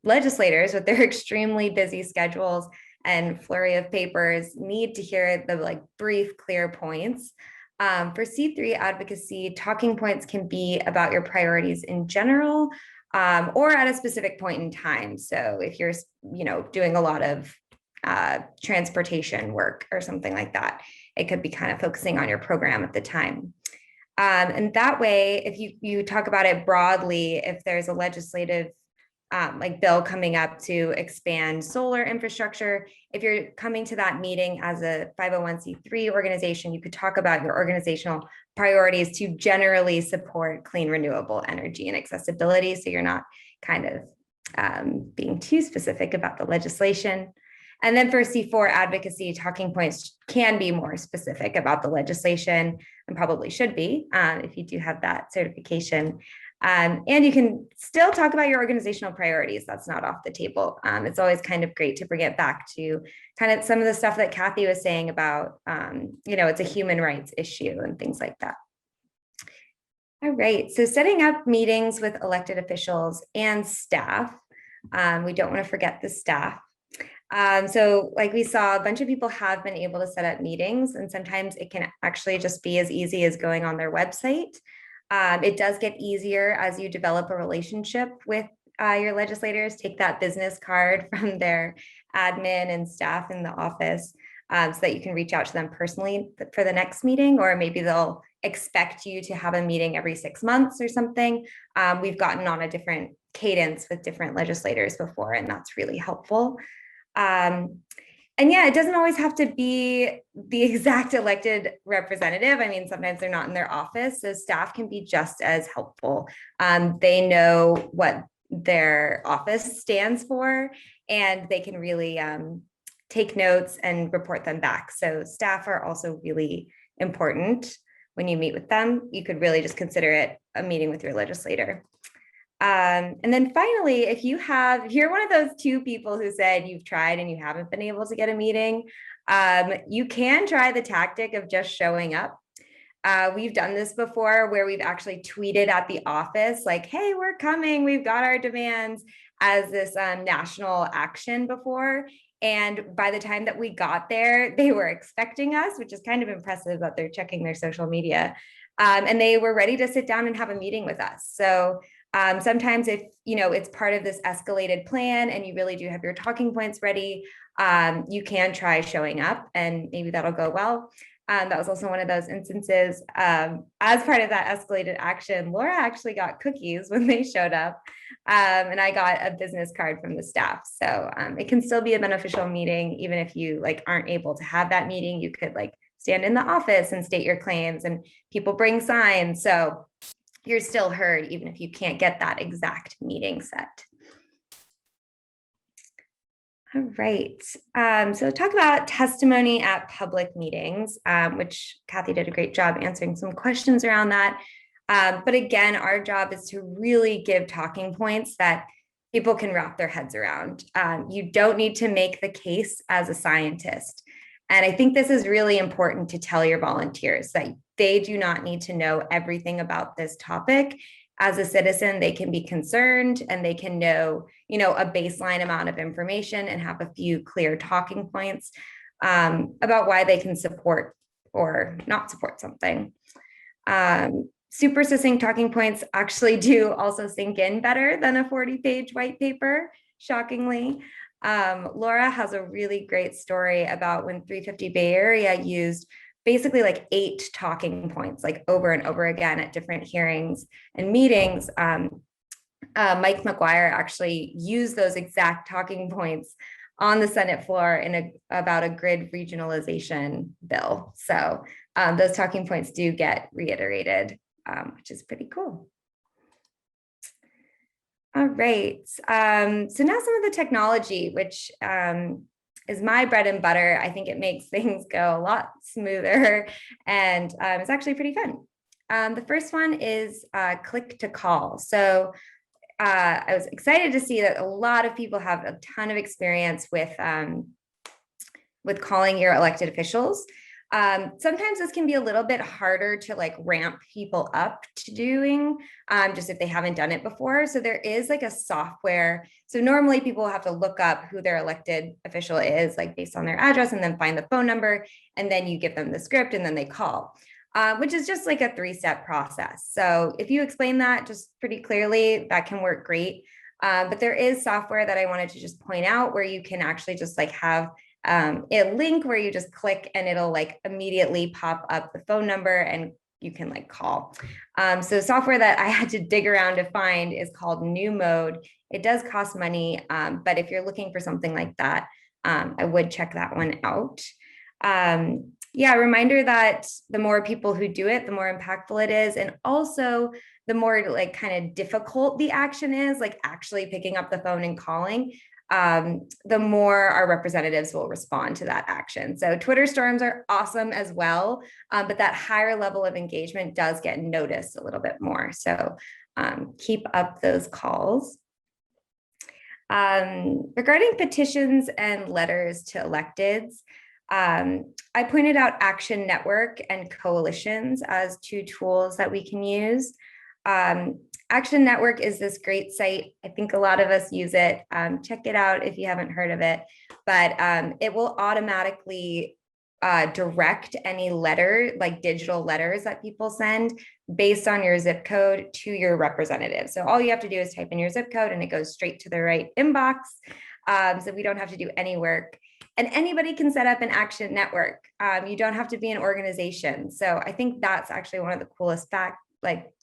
legislators with their extremely busy schedules and flurry of papers need to hear the like brief, clear points. For C3 advocacy, talking points can be about your priorities in general, or at a specific point in time. So if you're, doing a lot of transportation work or something like that, it could be kind of focusing on your program at the time. And that way, if you talk about it broadly, if there's a legislative like bill coming up to expand solar infrastructure, if you're coming to that meeting as a 501c3 organization, you could talk about your organizational priorities to generally support clean renewable energy and accessibility. So you're not kind of being too specific about the legislation. And then for C4 advocacy, talking points can be more specific about the legislation, and probably should be if you do have that certification. And you can still talk about your organizational priorities. That's not off the table. It's always kind of great to bring it back to kind of some of the stuff that Kathy was saying about, it's a human rights issue and things like that. All right, so setting up meetings with elected officials and staff. We don't want to forget the staff. So like we saw, a bunch of people have been able to set up meetings, and sometimes it can actually just be as easy as going on their website. It does get easier as you develop a relationship with your legislators. Take that business card from their admin and staff in the office so that you can reach out to them personally for the next meeting, or maybe they'll expect you to have a meeting every 6 months or something. We've gotten on a different cadence with different legislators before, and that's really helpful. And yeah, it doesn't always have to be the exact elected representative. I mean, sometimes they're not in their office, so staff can be just as helpful. They know what their office stands for, and they can really take notes and report them back. So staff are also really important when you meet with them. You could really just consider it a meeting with your legislator. And then finally, if you're one of those 2 people who said you've tried and you haven't been able to get a meeting, you can try the tactic of just showing up. We've done this before where we've actually tweeted at the office like, hey, we're coming, we've got our demands, as this national action before. And by the time that we got there, they were expecting us, which is kind of impressive that they're checking their social media. And they were ready to sit down and have a meeting with us. So sometimes if it's part of this escalated plan and you really do have your talking points ready, you can try showing up and maybe that'll go well. That was also one of those instances. As part of that escalated action, Laura actually got cookies when they showed up, and I got a business card from the staff. So it can still be a beneficial meeting, even if you aren't able to have that meeting. You could stand in the office and state your claims, and people bring signs. So you're still heard, even if you can't get that exact meeting set. All right, so talk about testimony at public meetings, which Kathy did a great job answering some questions around that. But again, our job is to really give talking points that people can wrap their heads around. You don't need to make the case as a scientist. And I think this is really important to tell your volunteers that they do not need to know everything about this topic. As a citizen, they can be concerned and they can know, a baseline amount of information and have a few clear talking points about why they can support or not support something. Super succinct talking points actually do also sink in better than a 40-page white paper, shockingly. Laura has a really great story about when 350 Bay Area used basically 8 talking points, over and over again at different hearings and meetings. Mike McGuire actually used those exact talking points on the Senate floor in about a grid regionalization bill. So those talking points do get reiterated, which is pretty cool. All right, so now some of the technology, which is my bread and butter. I think it makes things go a lot smoother and it's actually pretty fun. The first one is click to call. So I was excited to see that a lot of people have a ton of experience with calling your elected officials. Sometimes this can be a little bit harder to ramp people up to doing, just if they haven't done it before. So there is a software. So normally people have to look up who their elected official is, based on their address, and then find the phone number, and then you give them the script and then they call, which is just a 3-step process. So if you explain that just pretty clearly, that can work great. But there is software that I wanted to just point out where you can actually just have a link where you just click and it'll immediately pop up the phone number and you can call. So software that I had to dig around to find is called New Mode. It does cost money, but if you're looking for something like that, I would check that one out. Yeah, reminder that the more people who do it, the more impactful it is. And also the more kind of difficult the action is, actually picking up the phone and calling, the more our representatives will respond to that action. So Twitter storms are awesome as well, but that higher level of engagement does get noticed a little bit more. So keep up those calls. Regarding petitions and letters to electeds, I pointed out Action Network and coalitions as 2 tools that we can use. Action Network is this great site. I think a lot of us use it. Check it out if you haven't heard of it, but it will automatically direct any letter, digital letters that people send based on your zip code to your representative. So all you have to do is type in your zip code and it goes straight to the right inbox. So we don't have to do any work. And anybody can set up an Action Network. You don't have to be an organization. So I think that's actually one of the coolest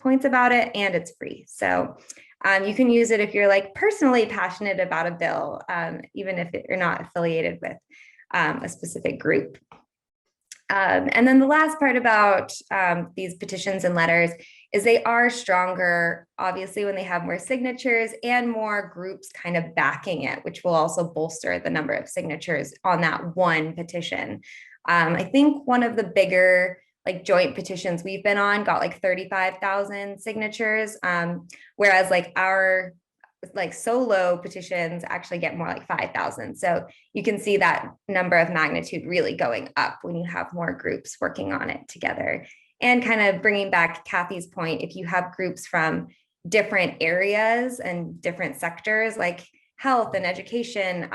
points about it, and it's free. So you can use it if you're personally passionate about a bill, even if you're not affiliated with a specific group. And then the last part about these petitions and letters is they are stronger, obviously, when they have more signatures and more groups kind of backing it, which will also bolster the number of signatures on that one petition. I think one of the bigger like joint petitions we've been on got like 35,000 signatures, whereas like our like solo petitions actually get more like 5,000. So you can see that number of magnitude really going up when you have more groups working on it together. And kind of bringing back Kathy's point, if you have groups from different areas and different sectors like health and education,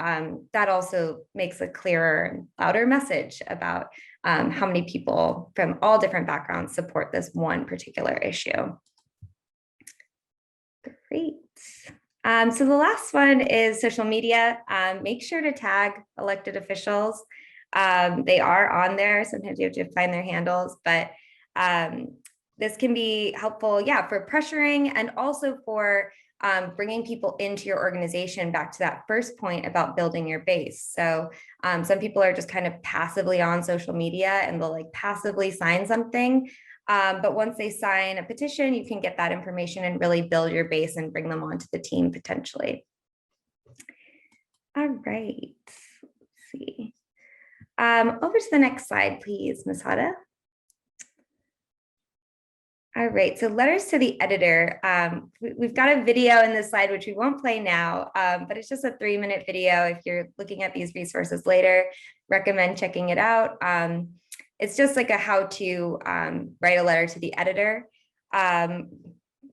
that also makes a clearer and louder message about how many people from all different backgrounds support this one particular issue. Great. So the last one is social media. Make sure to tag elected officials. They are on there. Sometimes you have to find their handles, but this can be helpful, yeah, for pressuring and also for bringing people into your organization, back to that first point about building your base. So some people are just kind of passively on social media and they'll like passively sign something. But once they sign a petition, you can get that information and really build your base and bring them onto the team potentially. All right, let's see. Over to the next slide, please, Ms. Hada. All right, so letters to the editor. We've got a video in this slide, which we won't play now, but it's just a 3-minute video. If you're looking at these resources later, recommend checking it out. It's just like a how to write a letter to the editor. But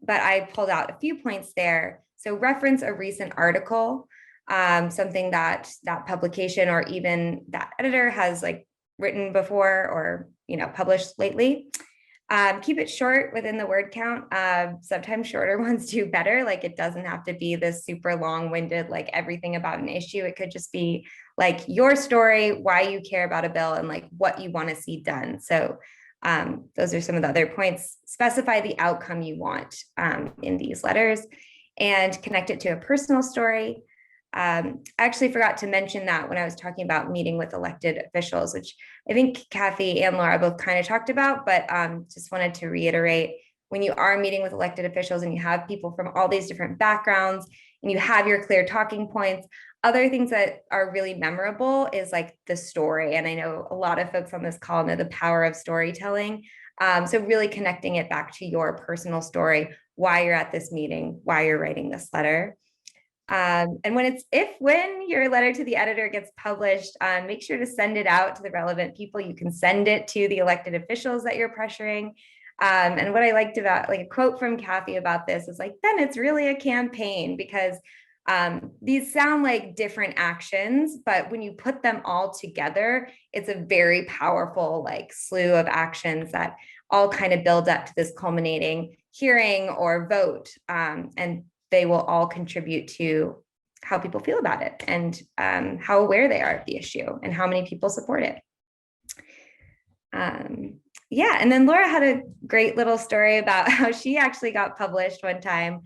I pulled out a few points there. So reference a recent article, something that that publication or even that editor has like written before or published lately. Keep it short within the word count. Sometimes shorter ones do better. Like it doesn't have to be this super long-winded, like everything about an issue. It could just be like your story, why you care about a bill, and like what you want to see done. So those are some of the other points. Specify the outcome you want in these letters and connect it to a personal story. I actually forgot to mention that when I was talking about meeting with elected officials, which I think Kathy and Laura both kind of talked about, but just wanted to reiterate, when you are meeting with elected officials and you have people from all these different backgrounds and you have your clear talking points, other things that are really memorable is like the story. And I know a lot of folks on this call know the power of storytelling. So really connecting it back to your personal story, why you're at this meeting, why you're writing this letter. And when your letter to the editor gets published, make sure to send it out to the relevant people. You can send it to the elected officials that you're pressuring. And what I liked about, like a quote from Kathy about this is like, then it's really a campaign, because these sound like different actions, but when you put them all together, it's a very powerful like slew of actions that all kind of build up to this culminating hearing or vote. And they will all contribute to how people feel about it and how aware they are of the issue and how many people support it. Yeah, and then Laura had a great little story about how she actually got published one time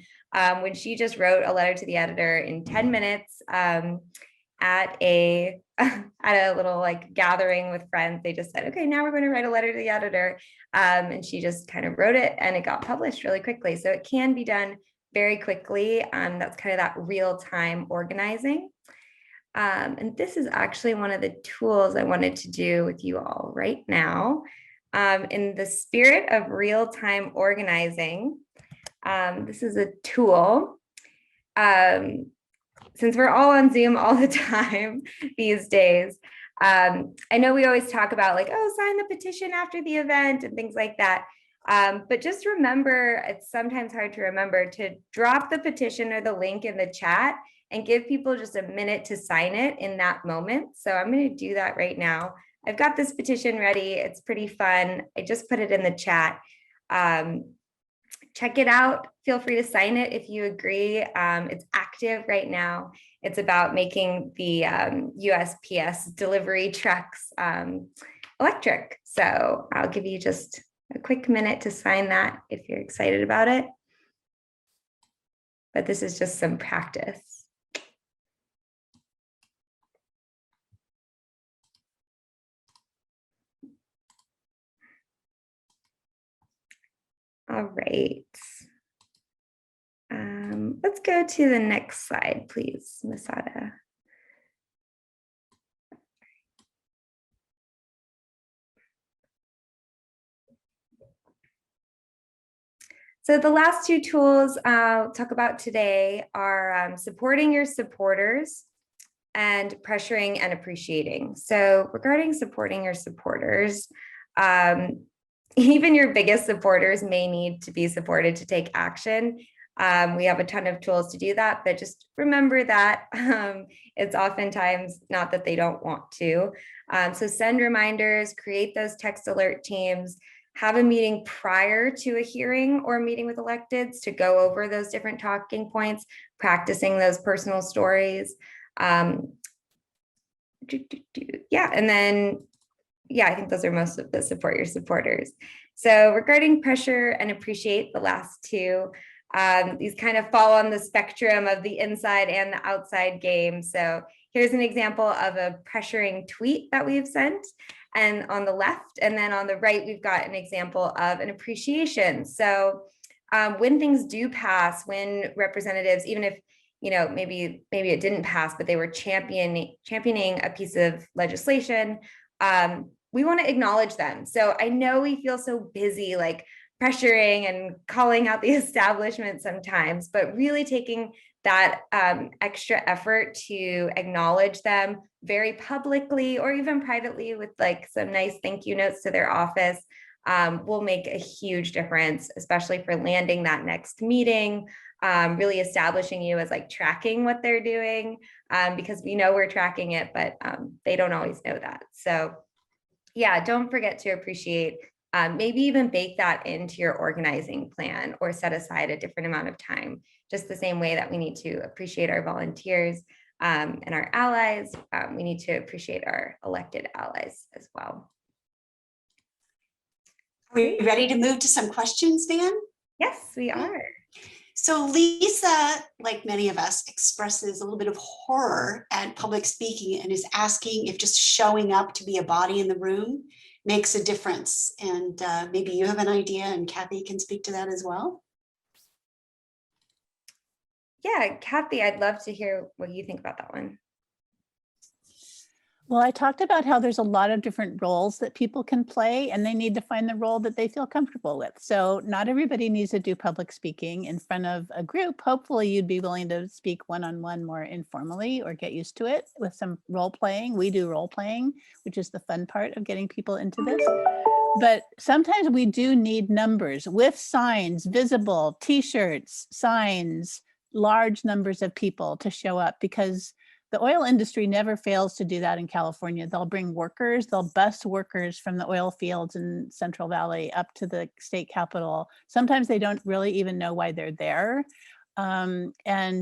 when she just wrote a letter to the editor in 10 minutes at a little like gathering with friends. They just said, okay, now we're going to write a letter to the editor. And she just kind of wrote it and it got published really quickly. So it can be done very quickly. That's kind of that real-time organizing. And this is actually one of the tools I wanted to do with you all right now. In the spirit of real-time organizing, this is a tool. Since we're all on Zoom all the time these days, I know we always talk about like, oh, sign the petition after the event and things like that. But just remember, it's sometimes hard to remember to drop the petition or the link in the chat and give people just a minute to sign it in that moment. So I'm going to do that right now. I've got this petition ready. It's pretty fun. I just put it in the chat. Check it out. Feel free to sign it if you agree. It's active right now. It's about making the USPS delivery trucks electric. So I'll give you just a quick minute to sign that if you're excited about it. But this is just some practice. All right. Let's go to the next slide, please, Masada. So the last two tools I'll talk about today are supporting your supporters and pressuring and appreciating. So regarding supporting your supporters, even your biggest supporters may need to be supported to take action. We have a ton of tools to do that, but just remember that it's oftentimes not that they don't want to. So send reminders, create those text alert teams, have a meeting prior to a hearing or a meeting with electeds to go over those different talking points, practicing those personal stories. Yeah, and then, yeah, I think those are most of the support your supporters. So regarding pressure and appreciate, the last two, these kind of fall on the spectrum of the inside and the outside game. So here's an example of a pressuring tweet that we've sent, and on the left, and then on the right, we've got an example of an appreciation. So when things do pass, when representatives, even if maybe it didn't pass, but they were championing a piece of legislation, we want to acknowledge them. So I know we feel so busy, like pressuring and calling out the establishment sometimes, but really taking that extra effort to acknowledge them very publicly or even privately with like some nice thank you notes to their office will make a huge difference, especially for landing that next meeting, really establishing you as like tracking what they're doing, because we know we're tracking it, but they don't always know that. So yeah, don't forget to appreciate. Maybe even bake that into your organizing plan or set aside a different amount of time, just the same way that we need to appreciate our volunteers and our allies. We need to appreciate our elected allies as well. Are we ready to move to some questions, Dan? Yes, we are. So Lisa, like many of us, expresses a little bit of horror at public speaking and is asking if just showing up to be a body in the room makes a difference. And maybe you have an idea, and Kathy can speak to that as well. Yeah, Kathy, I'd love to hear what you think about that one. Well, I talked about how there's a lot of different roles that people can play, and they need to find the role that they feel comfortable with. So not everybody needs to do public speaking in front of a group. Hopefully you'd be willing to speak one-on-one more informally or get used to it with some role playing. We do role playing, which is the fun part of getting people into this. But sometimes we do need numbers with signs, visible, t-shirts, signs, large numbers of people to show up, because the oil industry never fails to do that in California. They'll bring workers, they'll bus workers from the oil fields in Central Valley up to the state capitol. Sometimes they don't really even know why they're there. And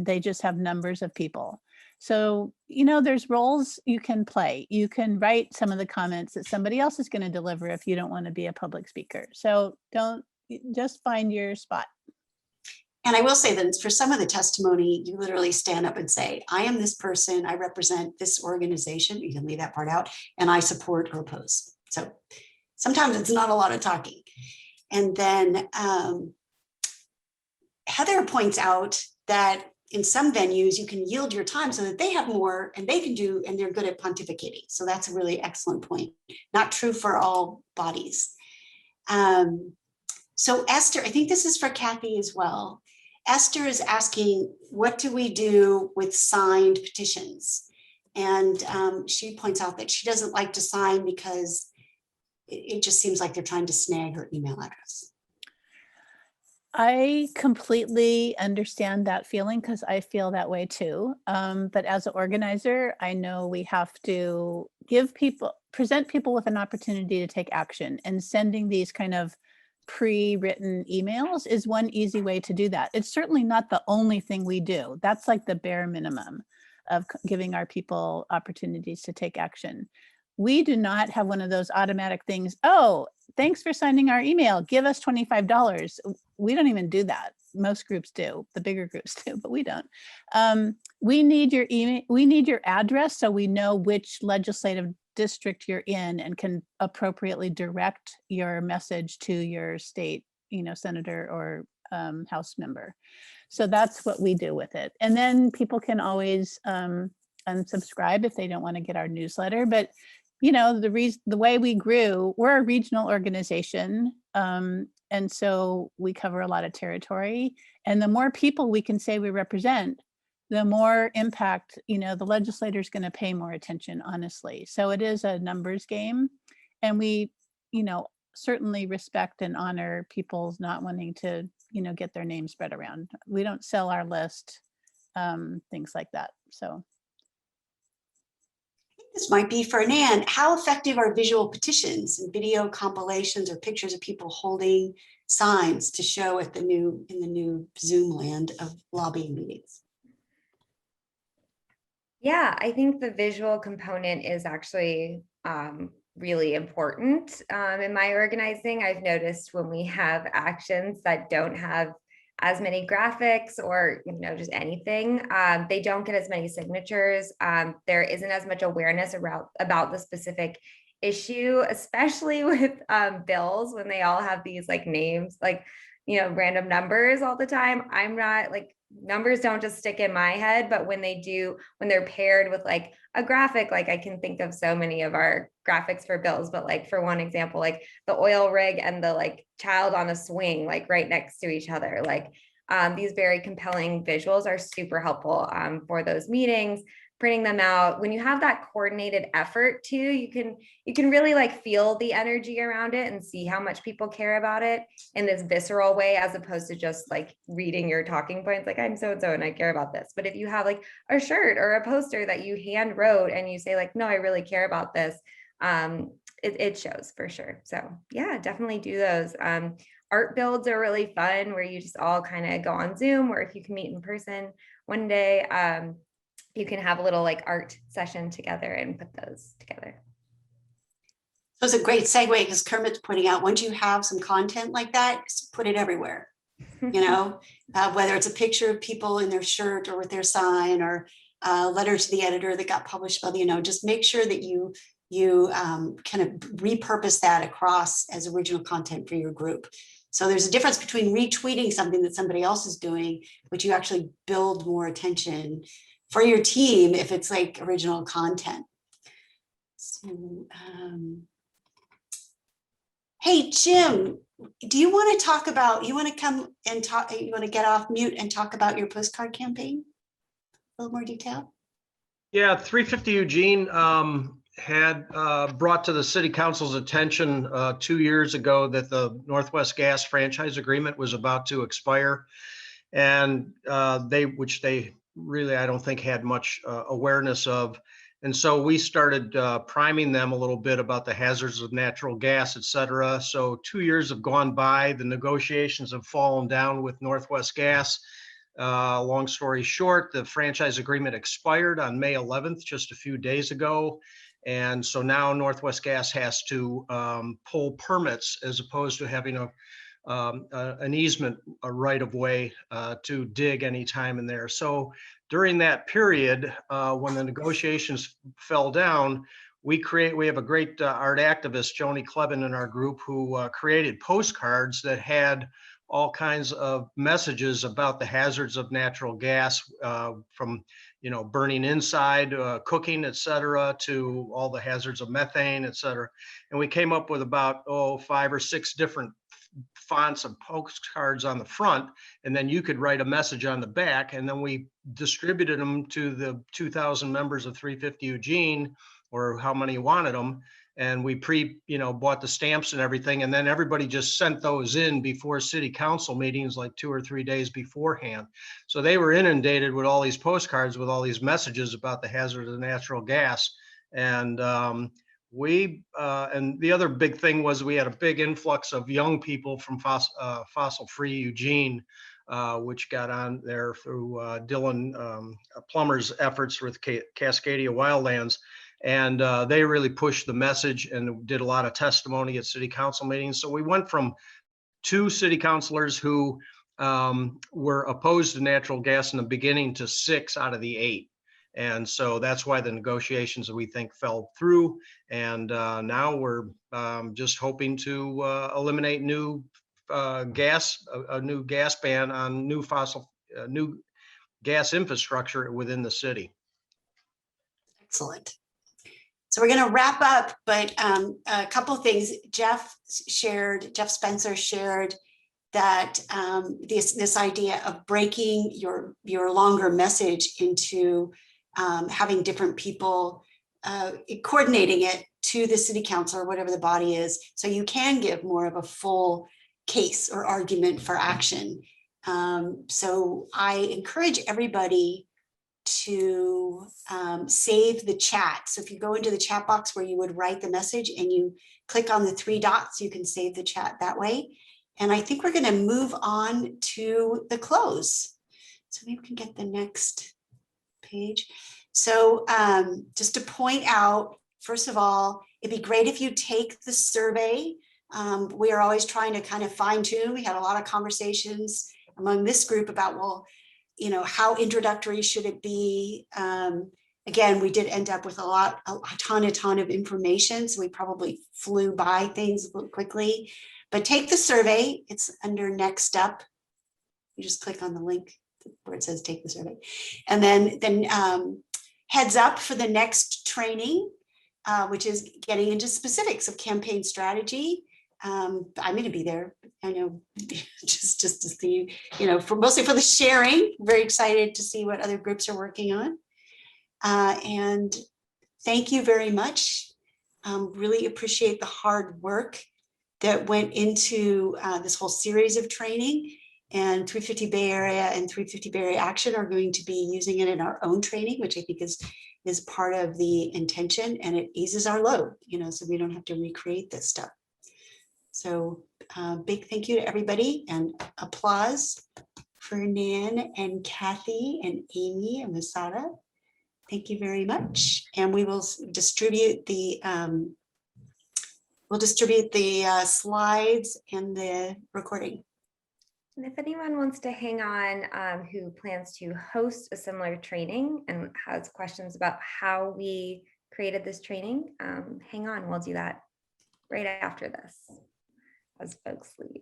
they just have numbers of people. So, there's roles you can play. You can write some of the comments that somebody else is going to deliver if you don't want to be a public speaker. So just find your spot. And I will say that for some of the testimony, you literally stand up and say, I am this person, I represent this organization. You can leave that part out, and I support or oppose. So sometimes it's not a lot of talking. And then Heather points out that in some venues, you can yield your time so that they have more and they can do, and they're good at pontificating. So that's a really excellent point. Not true for all bodies. So Esther, I think this is for Kathy as well. Esther is asking, what do we do with signed petitions? And she points out that she doesn't like to sign because it just seems like they're trying to snag her email address. I completely understand that feeling, because I feel that way too. But as an organizer, I know we have to present people with an opportunity to take action, and sending these kind of pre-written emails is one easy way to do that. It's certainly not the only thing we do. That's like the bare minimum of giving our people opportunities to take action. We do not have one of those automatic things. Oh, thanks for signing our email. Give us $25. We don't even do that. Most groups do. The bigger groups do, but we don't. We need your email. We need your address so we know which legislative district you're in and can appropriately direct your message to your state senator or House member. So that's what we do with it. And then people can always unsubscribe if they don't want to get our newsletter. But the way we grew, we're a regional organization. And so we cover a lot of territory. And the more people we can say we represent, the more impact, the legislator is going to pay more attention, honestly. So it is a numbers game. And we, certainly respect and honor people's not wanting to, get their name spread around. We don't sell our list, things like that. So. This might be for Nan. How effective are visual petitions and video compilations or pictures of people holding signs to show in the new Zoom land of lobbying meetings? Yeah, I think the visual component is actually really important in my organizing. I've noticed when we have actions that don't have as many graphics or just anything, they don't get as many signatures. There isn't as much awareness about the specific issue, especially with bills when they all have these names, random numbers all the time. I'm not numbers don't just stick in my head, but when they're paired with a graphic, I can think of so many of our graphics for bills, but for one example, the oil rig and the child on a swing, right next to each other, these very compelling visuals are super helpful for those meetings. Printing them out, when you have that coordinated effort too, you can really feel the energy around it and see how much people care about it in this visceral way, as opposed to just reading your talking points, I'm so-and-so and I care about this. But if you have a shirt or a poster that you hand wrote and you say no, I really care about this, it shows for sure. So yeah, definitely do those. Art builds are really fun, where you just all kind of go on Zoom, or if you can meet in person one day, you can have a little art session together and put those together. So it's a great segue, because Kermit's pointing out, once you have some content like that, just put it everywhere. Whether it's a picture of people in their shirt or with their sign, or a letter to the editor that got published by just make sure that you kind of repurpose that across as original content for your group. So there's a difference between retweeting something that somebody else is doing, but you actually build more attention for your team if it's original content. So, hey, Jim, do you want to talk about, you want to get off mute and talk about your postcard campaign? A little more detail? Yeah, 350 Eugene had brought to the city council's attention 2 years ago that the Northwest Gas franchise agreement was about to expire. And which they really, I don't think, had much awareness of. And so we started priming them a little bit about the hazards of natural gas, et cetera. So 2 years have gone by. The negotiations have fallen down with Northwest Gas. Long story short, the franchise agreement expired on May 11th, just a few days ago. And so now Northwest Gas has to pull permits, as opposed to having an easement, a right of way to dig any time in there. So during that period, when the negotiations fell down, we have a great art activist, Joni Kleben, in our group, who created postcards that had all kinds of messages about the hazards of natural gas, from burning inside, cooking, et cetera, to all the hazards of methane, et cetera. And we came up with about 5 or 6 different fonts of postcards on the front, and then you could write a message on the back. And then we distributed them to the 2,000 members of 350 Eugene, or how many wanted them. And we bought the stamps and everything. And then everybody just sent those in before city council meetings, 2 or 3 days beforehand. So they were inundated with all these postcards with all these messages about the hazard of natural gas. And and the other big thing was we had a big influx of young people from fossil-free Eugene, which got on there through Dylan Plummer's efforts with Cascadia Wildlands. And they really pushed the message and did a lot of testimony at city council meetings. So we went from 2 city councilors who were opposed to natural gas in the beginning to 6 out of the 8. And so that's why the negotiations, we think, fell through. And now we're just hoping to eliminate new a new gas ban on new gas infrastructure within the city. Excellent. So we're going to wrap up, but a couple of things. Jeff Spencer shared that this idea of breaking your longer message into having different people coordinating it to the city council or whatever the body is, so you can give more of a full case or argument for action. So I encourage everybody to save the chat. So if you go into the chat box where you would write the message and you click on the 3 dots, you can save the chat that way. And I think we're going to move on to the close. So maybe we can get the next page. So just to point out, first of all, it'd be great if you take the survey. We are always trying to kind of fine tune. We had a lot of conversations among this group about, well, you know, how introductory should it be? Again, we did end up with a ton of information. So we probably flew by things quickly, but take the survey. It's under next up. You just click on the link where it says take the survey. And then heads up for the next training, which is getting into specifics of campaign strategy. I'm going to be there. I know, just to see, you know, mostly for the sharing. Very excited to see what other groups are working on. And thank you very much. Really appreciate the hard work that went into this whole series of training. And 350 Bay Area and 350 Bay Area Action are going to be using it in our own training, which I think is part of the intention, and it eases our load, you know, so we don't have to recreate this stuff. So big thank you to everybody, and applause for Nan and Kathy and Amy and Masada. Thank you very much. And we will distribute the slides and the recording. And if anyone wants to hang on, who plans to host a similar training and has questions about how we created this training, hang on, we'll do that right after this as folks leave.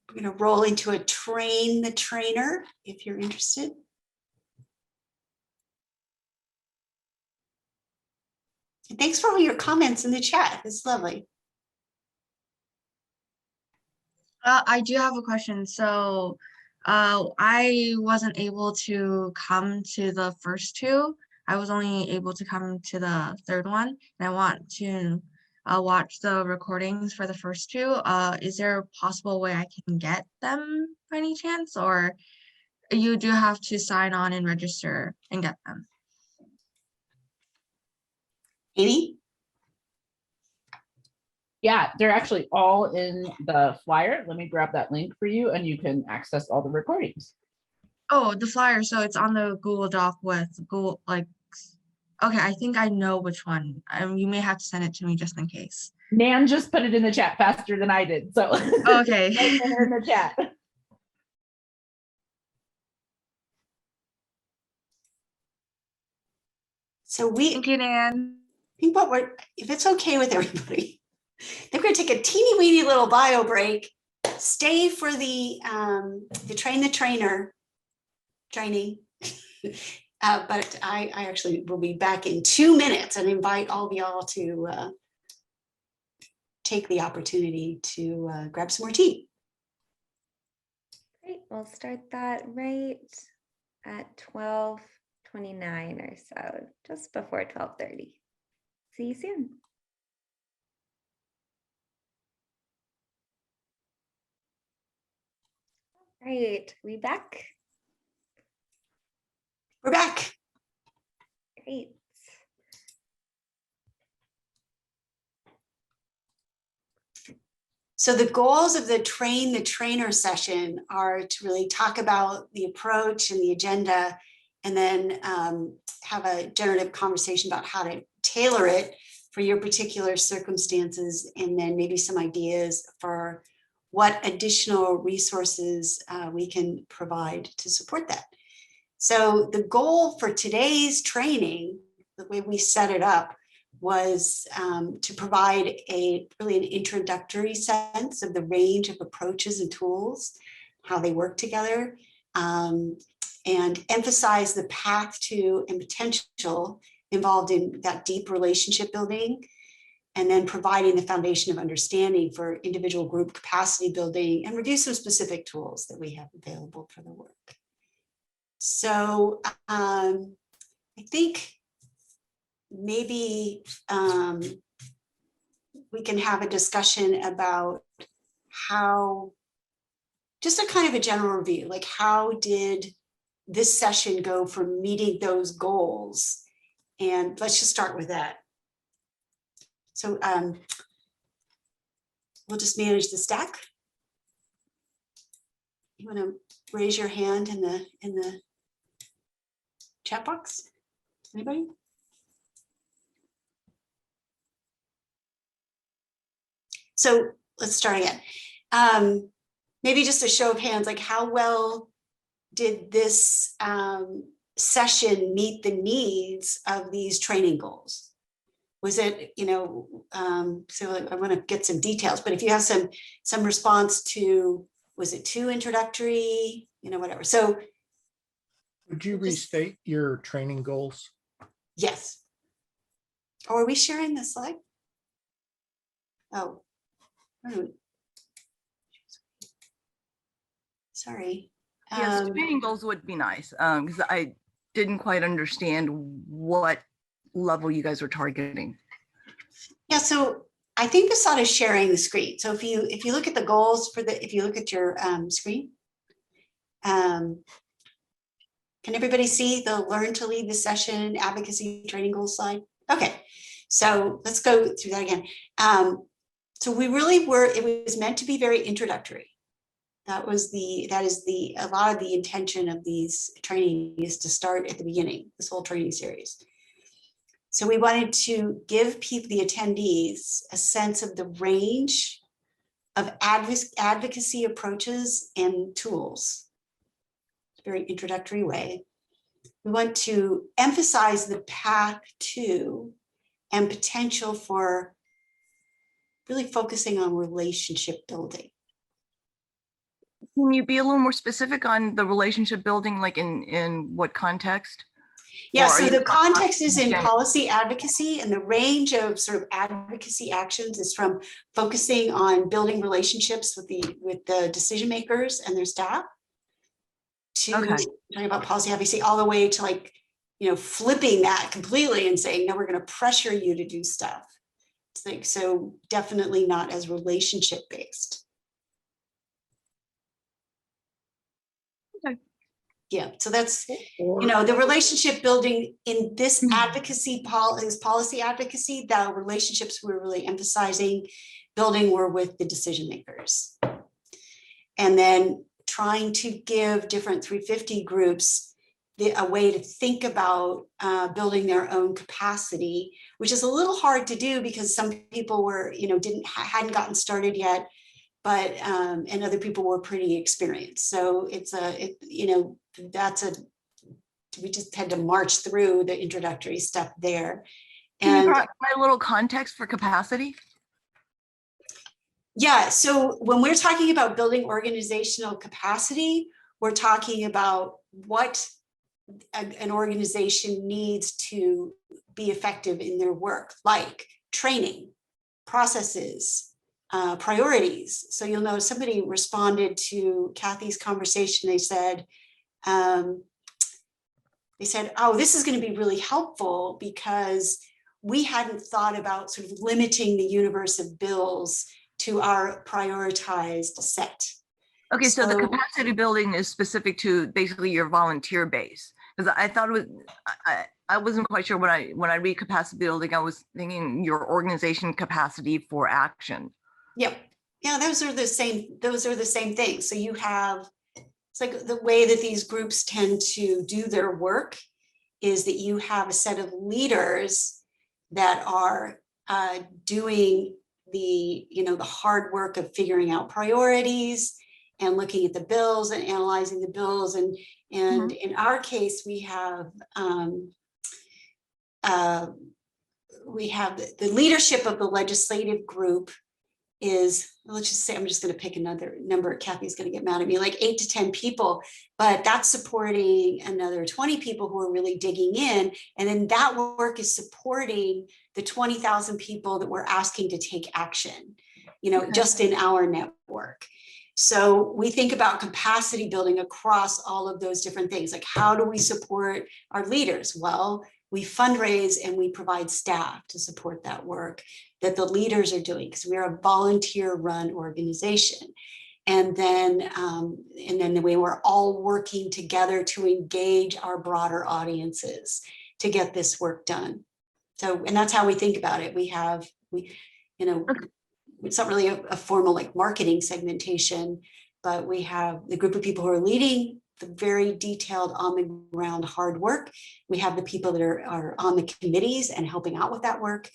We're going to roll into a train the trainer if you're interested. And thanks for all your comments in the chat. It's lovely. I do have a question. So I wasn't able to come to the first 2. I was only able to come to the 3rd one, and I want to watch the recordings for the first 2. Is there a possible way I can get them by any chance, or you do have to sign on and register and get them? Amy? Yeah, they're actually all in the flyer. Let me grab that link for you and you can access all the recordings. Oh, the flyer. So it's on the Google Doc with Google, like, okay, I think I know which one. You may have to send it to me just in case. Nan just put it in the chat faster than I did. So okay. Right there in the chat. So Thank you, Nan. I think if it's okay with everybody, then we're going to take a teeny weeny little bio break, stay for the train the trainer training. But I actually will be back in 2 minutes and invite all of y'all to take the opportunity to grab some more tea. Great, we'll start that right at 12:29 or so, just before 12:30. See you soon. All right, we back? We're back. Great. So the goals of the Train the Trainer session are to really talk about the approach and the agenda, and then have a generative conversation about how to tailor it for your particular circumstances, and then maybe some ideas for what additional resources we can provide to support that. So the goal for today's training, the way we set it up, was to provide really an introductory sense of the range of approaches and tools, how they work together, and emphasize the path to and potential involved in that deep relationship building, and then providing the foundation of understanding for individual group capacity building, and review some specific tools that we have available for the work. So I think maybe we can have a discussion about how, just a kind of a general review, like how did this session go from meeting those goals? And let's just start with that. So we'll just manage the stack. You want to raise your hand in the chat box? Anybody? So let's start again. Maybe just a show of hands, like how well did this session meet the needs of these training goals? Was it, so I want to get some details, but if you have some response to, was it too introductory, whatever. So would you restate your training goals? Yes. Or are we sharing the slide? Oh, sorry. Yes, training goals would be nice, because I didn't quite understand what level you guys were targeting. Yeah, so I think this ought to sharing the screen. So if you look at the goals if you look at your screen, can everybody see the learn to lead the session advocacy training goals slide? Okay, so let's go through that again. So we really it was meant to be very introductory. A lot of the intention of these training is to start at the beginning, this whole training series. So we wanted to give people, the attendees, a sense of the range of advocacy approaches and tools. Very introductory way. We want to emphasize the path to and potential for really focusing on relationship building. Can you be a little more specific on the relationship building, like in what context? Yeah, so the context is in policy advocacy, and the range of sort of advocacy actions is from focusing on building relationships with the decision makers and their staff, to talking about policy advocacy, all the way to flipping that completely and saying, no, we're going to pressure you to do stuff. It's like, so definitely not as relationship based. Yeah, so that's, the relationship building in this advocacy, policy advocacy, the relationships we're really emphasizing building were with the decision makers. And then trying to give different 350 groups a way to think about building their own capacity, which is a little hard to do because some people were, hadn't gotten started yet, but and other people were pretty experienced. So we just had to march through the introductory stuff there. Can you provide a little context for capacity? Yeah, so when we're talking about building organizational capacity, we're talking about what an organization needs to be effective in their work, like training, processes, priorities. So you'll know somebody responded to Kathy's conversation. They said, oh, this is going to be really helpful because we hadn't thought about sort of limiting the universe of bills to our prioritized set. Okay, so the capacity building is specific to basically your volunteer base. Because I thought it was, I wasn't quite sure when I read capacity building, I was thinking your organization capacity for action. Yep. Yeah, those are the same things. So you have, it's like the way that these groups tend to do their work is that you have a set of leaders that are doing the hard work of figuring out priorities and looking at the bills and analyzing the bills. And in our case, we have we have the leadership of the legislative group is, let's just say, I'm just going to pick another number. Kathy's going to get mad at me, like 8 to 10 people, but that's supporting another 20 people who are really digging in. And then that work is supporting the 20,000 people that we're asking to take action, you know, just in our network. So we think about capacity building across all of those different things. Like, how do we support our leaders? Well, we fundraise and we provide staff to support that work that the leaders are doing, because we're a volunteer-run organization. And then the way we're all working together to engage our broader audiences to get this work done. So, and that's how we think about it. You know, it's not really a formal like marketing segmentation, but we have the group of people who are leading the very detailed on the ground hard work. We have the people that are on the committees and helping out with that work.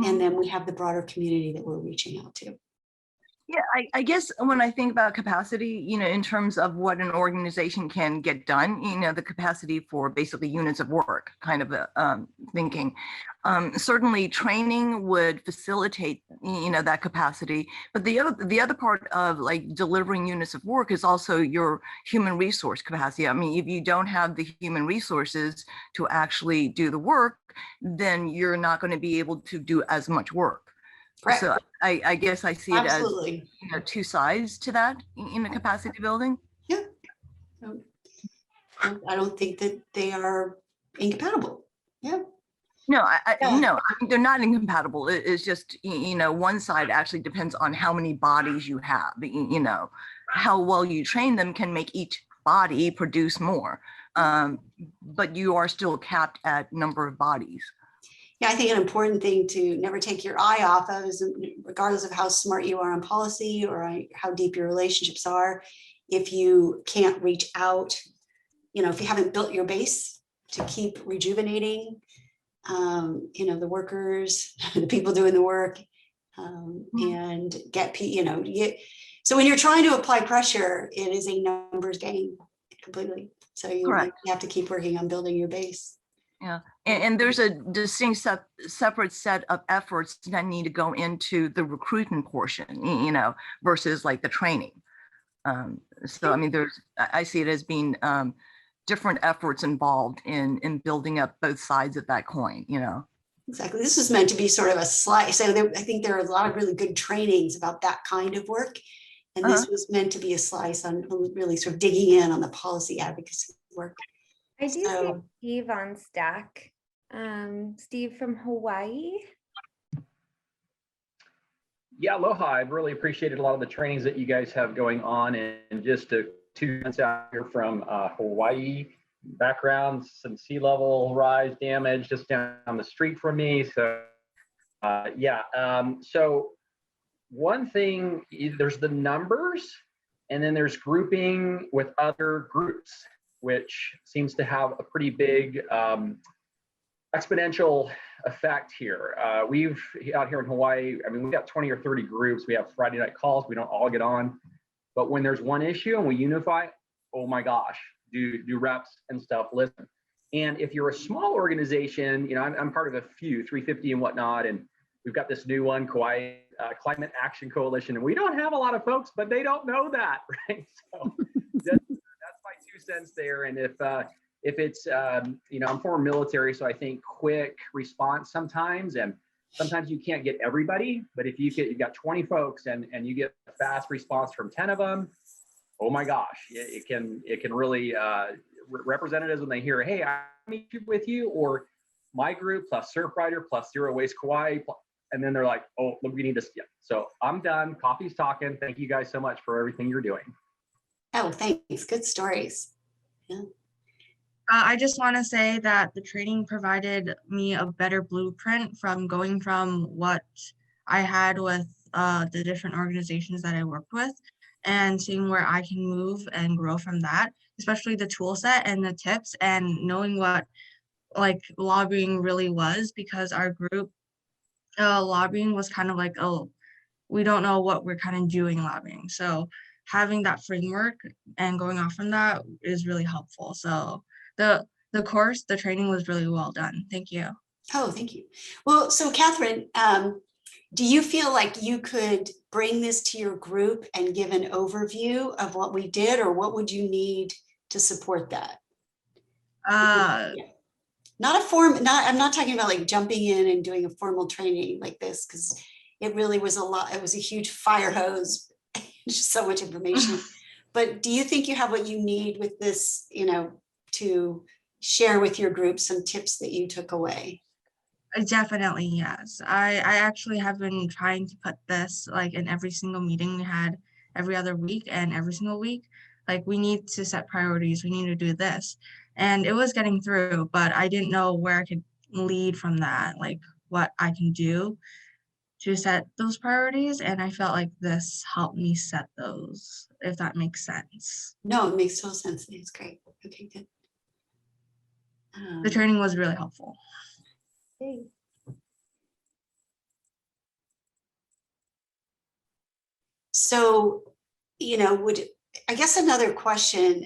And then we have the broader community that we're reaching out to. Yeah, I guess when I think about capacity, you know, in terms of what an organization can get done, you know, the capacity for basically units of work kind of thinking. Certainly training would facilitate, you know, that capacity. But the other part of like delivering units of work is also your human resource capacity. I mean, if you don't have the human resources to actually do the work, then you're not going to be able to do as much work. Correct. So I guess I see it Absolutely. as, you know, two sides to that in the capacity building. Yeah. I don't think that they are incompatible. Yeah. No, Yeah. no, I mean, they're not incompatible. It's just, you know, one side actually depends on how many bodies you have. You know, how well you train them can make each body produce more, but you are still capped at number of bodies. Yeah, I think an important thing to never take your eye off of is, regardless of how smart you are on policy or how deep your relationships are, if you can't reach out, you know, if you haven't built your base to keep rejuvenating, you know, the workers, the people doing the work, and get, you know, so when you're trying to apply pressure, it is a numbers game completely. So you have to keep working on building your base. Yeah, and there's a distinct separate set of efforts that need to go into the recruitment portion, you know, versus like the training. So I mean, I see it as being different efforts involved in building up both sides of that coin, you know. Exactly. This was meant to be sort of a slice. So I think there are a lot of really good trainings about that kind of work. And this was meant to be a slice on really sort of digging in on the policy advocacy work. I do see Steve on Stack. Steve from Hawaii. Yeah, aloha. I've really appreciated a lot of the trainings that you guys have going on, and just 2 months out here from Hawaii background, some sea level rise damage just down the street from me. So so one thing, there's the numbers, and then there's grouping with other groups, which seems to have a pretty big exponential effect here. We've out here in Hawaii, I mean, we've got 20 or 30 groups. We have Friday night calls. We don't all get on, but when there's one issue and we unify, oh my gosh, do reps and stuff listen. And if you're a small organization, you know, I'm part of a few, 350 and whatnot, and we've got this new one, Climate Action Coalition, and we don't have a lot of folks, but they don't know that, right? So that's my 2 cents there. And if it's, you know, I'm former military, so I think quick response sometimes, and sometimes you can't get everybody, but if you've got 20 folks and you get a fast response from 10 of them, oh my gosh, it can really, representatives when they hear, hey, I meet with you, or my group plus Surfrider plus Zero Waste Kauai, and then they're like, oh, look, we need this. Yeah. So I'm done. Coffee's talking. Thank you guys so much for everything you're doing. Oh, thanks. Good stories. Yeah. I just want to say that the training provided me a better blueprint from going from what I had with the different organizations that I worked with, and seeing where I can move and grow from that, especially the tool set and the tips, and knowing what like lobbying really was, because our group lobbying was kind of like, oh, we don't know what we're kind of doing lobbying. So having that framework and going off from that is really helpful. So the training was really well done. Thank you. Oh, thank you. Well, so Catherine, do you feel like you could bring this to your group and give an overview of what we did, or what would you need to support that? Not a form, I'm not talking about like jumping in and doing a formal training like this, because it really was a lot. It was a huge fire hose, just so much information. But do you think you have what you need with this, you know, to share with your group some tips that you took away? Definitely, yes. I actually have been trying to put this like in every single meeting we had every other week and every single week. Like, we need to set priorities. We need to do this. And it was getting through, but I didn't know where I could lead from that, like what I can do to set those priorities. And I felt like this helped me set those, if that makes sense. No, it makes total sense. It's great. Okay, good. The training was really helpful. So, you know, I guess another question,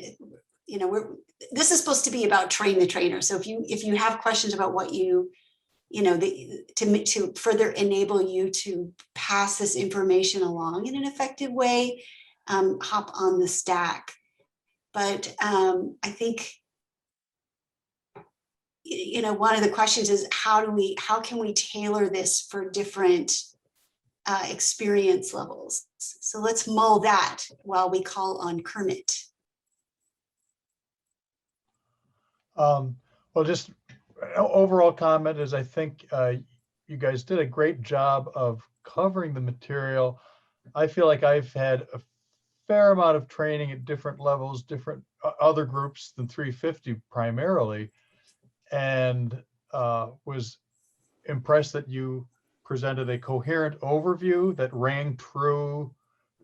you know, this is supposed to be about train the trainer. So if you have questions about what you know, to further enable you to pass this information along in an effective way, hop on the stack. But I think, you know, one of the questions is how can we tailor this for different experience levels? So let's mull that while we call on Kermit. Well, just overall comment is I think you guys did a great job of covering the material. I feel like I've had a fair amount of training at different levels, different other groups than 350 primarily, and was impressed that you presented a coherent overview that rang true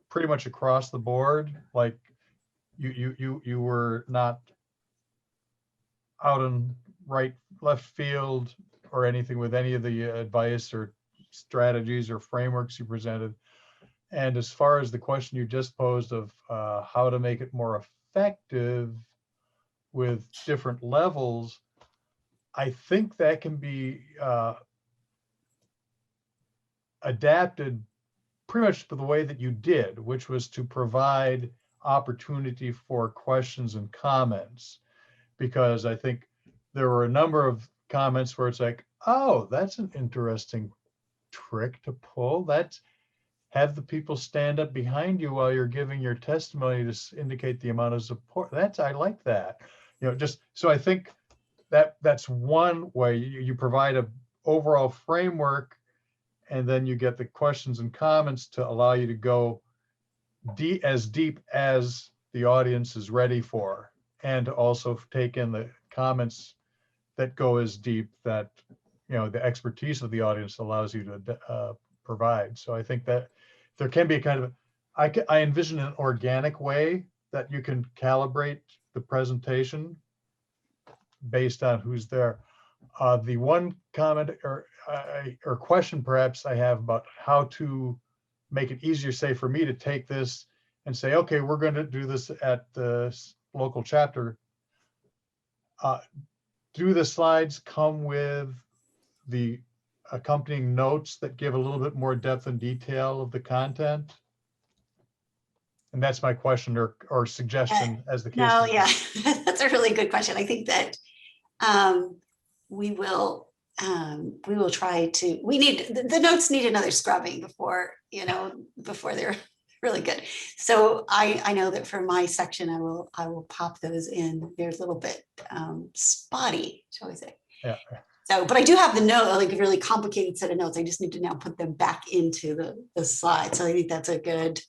pretty much across the board. Like you were not out in left field or anything with any of the advice or strategies or frameworks you presented. And as far as the question you just posed of how to make it more effective with different levels, I think that can be adapted pretty much to the way that you did, which was to provide opportunity for questions and comments. Because I think there were a number of comments where it's like, oh, that's an interesting trick to pull. That's have the people stand up behind you while you're giving your testimony to indicate the amount of support. I like that. You know, just so I think that's one way you provide a overall framework, and then you get the questions and comments to allow you to go as deep as the audience is ready for, and to also take in the comments that go as deep that, you know, the expertise of the audience allows you to provide. So I think that there can be a kind of, I envision an organic way that you can calibrate the presentation based on who's there. The one comment or question perhaps I have about how to make it easier, say, for me to take this and say, okay, we're going to do this at the local chapter. Do the slides come with the accompanying notes that give a little bit more depth and detail of the content? And that's my question or suggestion as the case. No, yeah, that's a really good question. I think that we will try to, the notes need another scrubbing before they're really good. So I know that for my section, I will pop those in. They're a little bit spotty, shall we say. Yeah. So, but I do have the note, like a really complicated set of notes. I just need to now put them back into the slide. So I think that's a good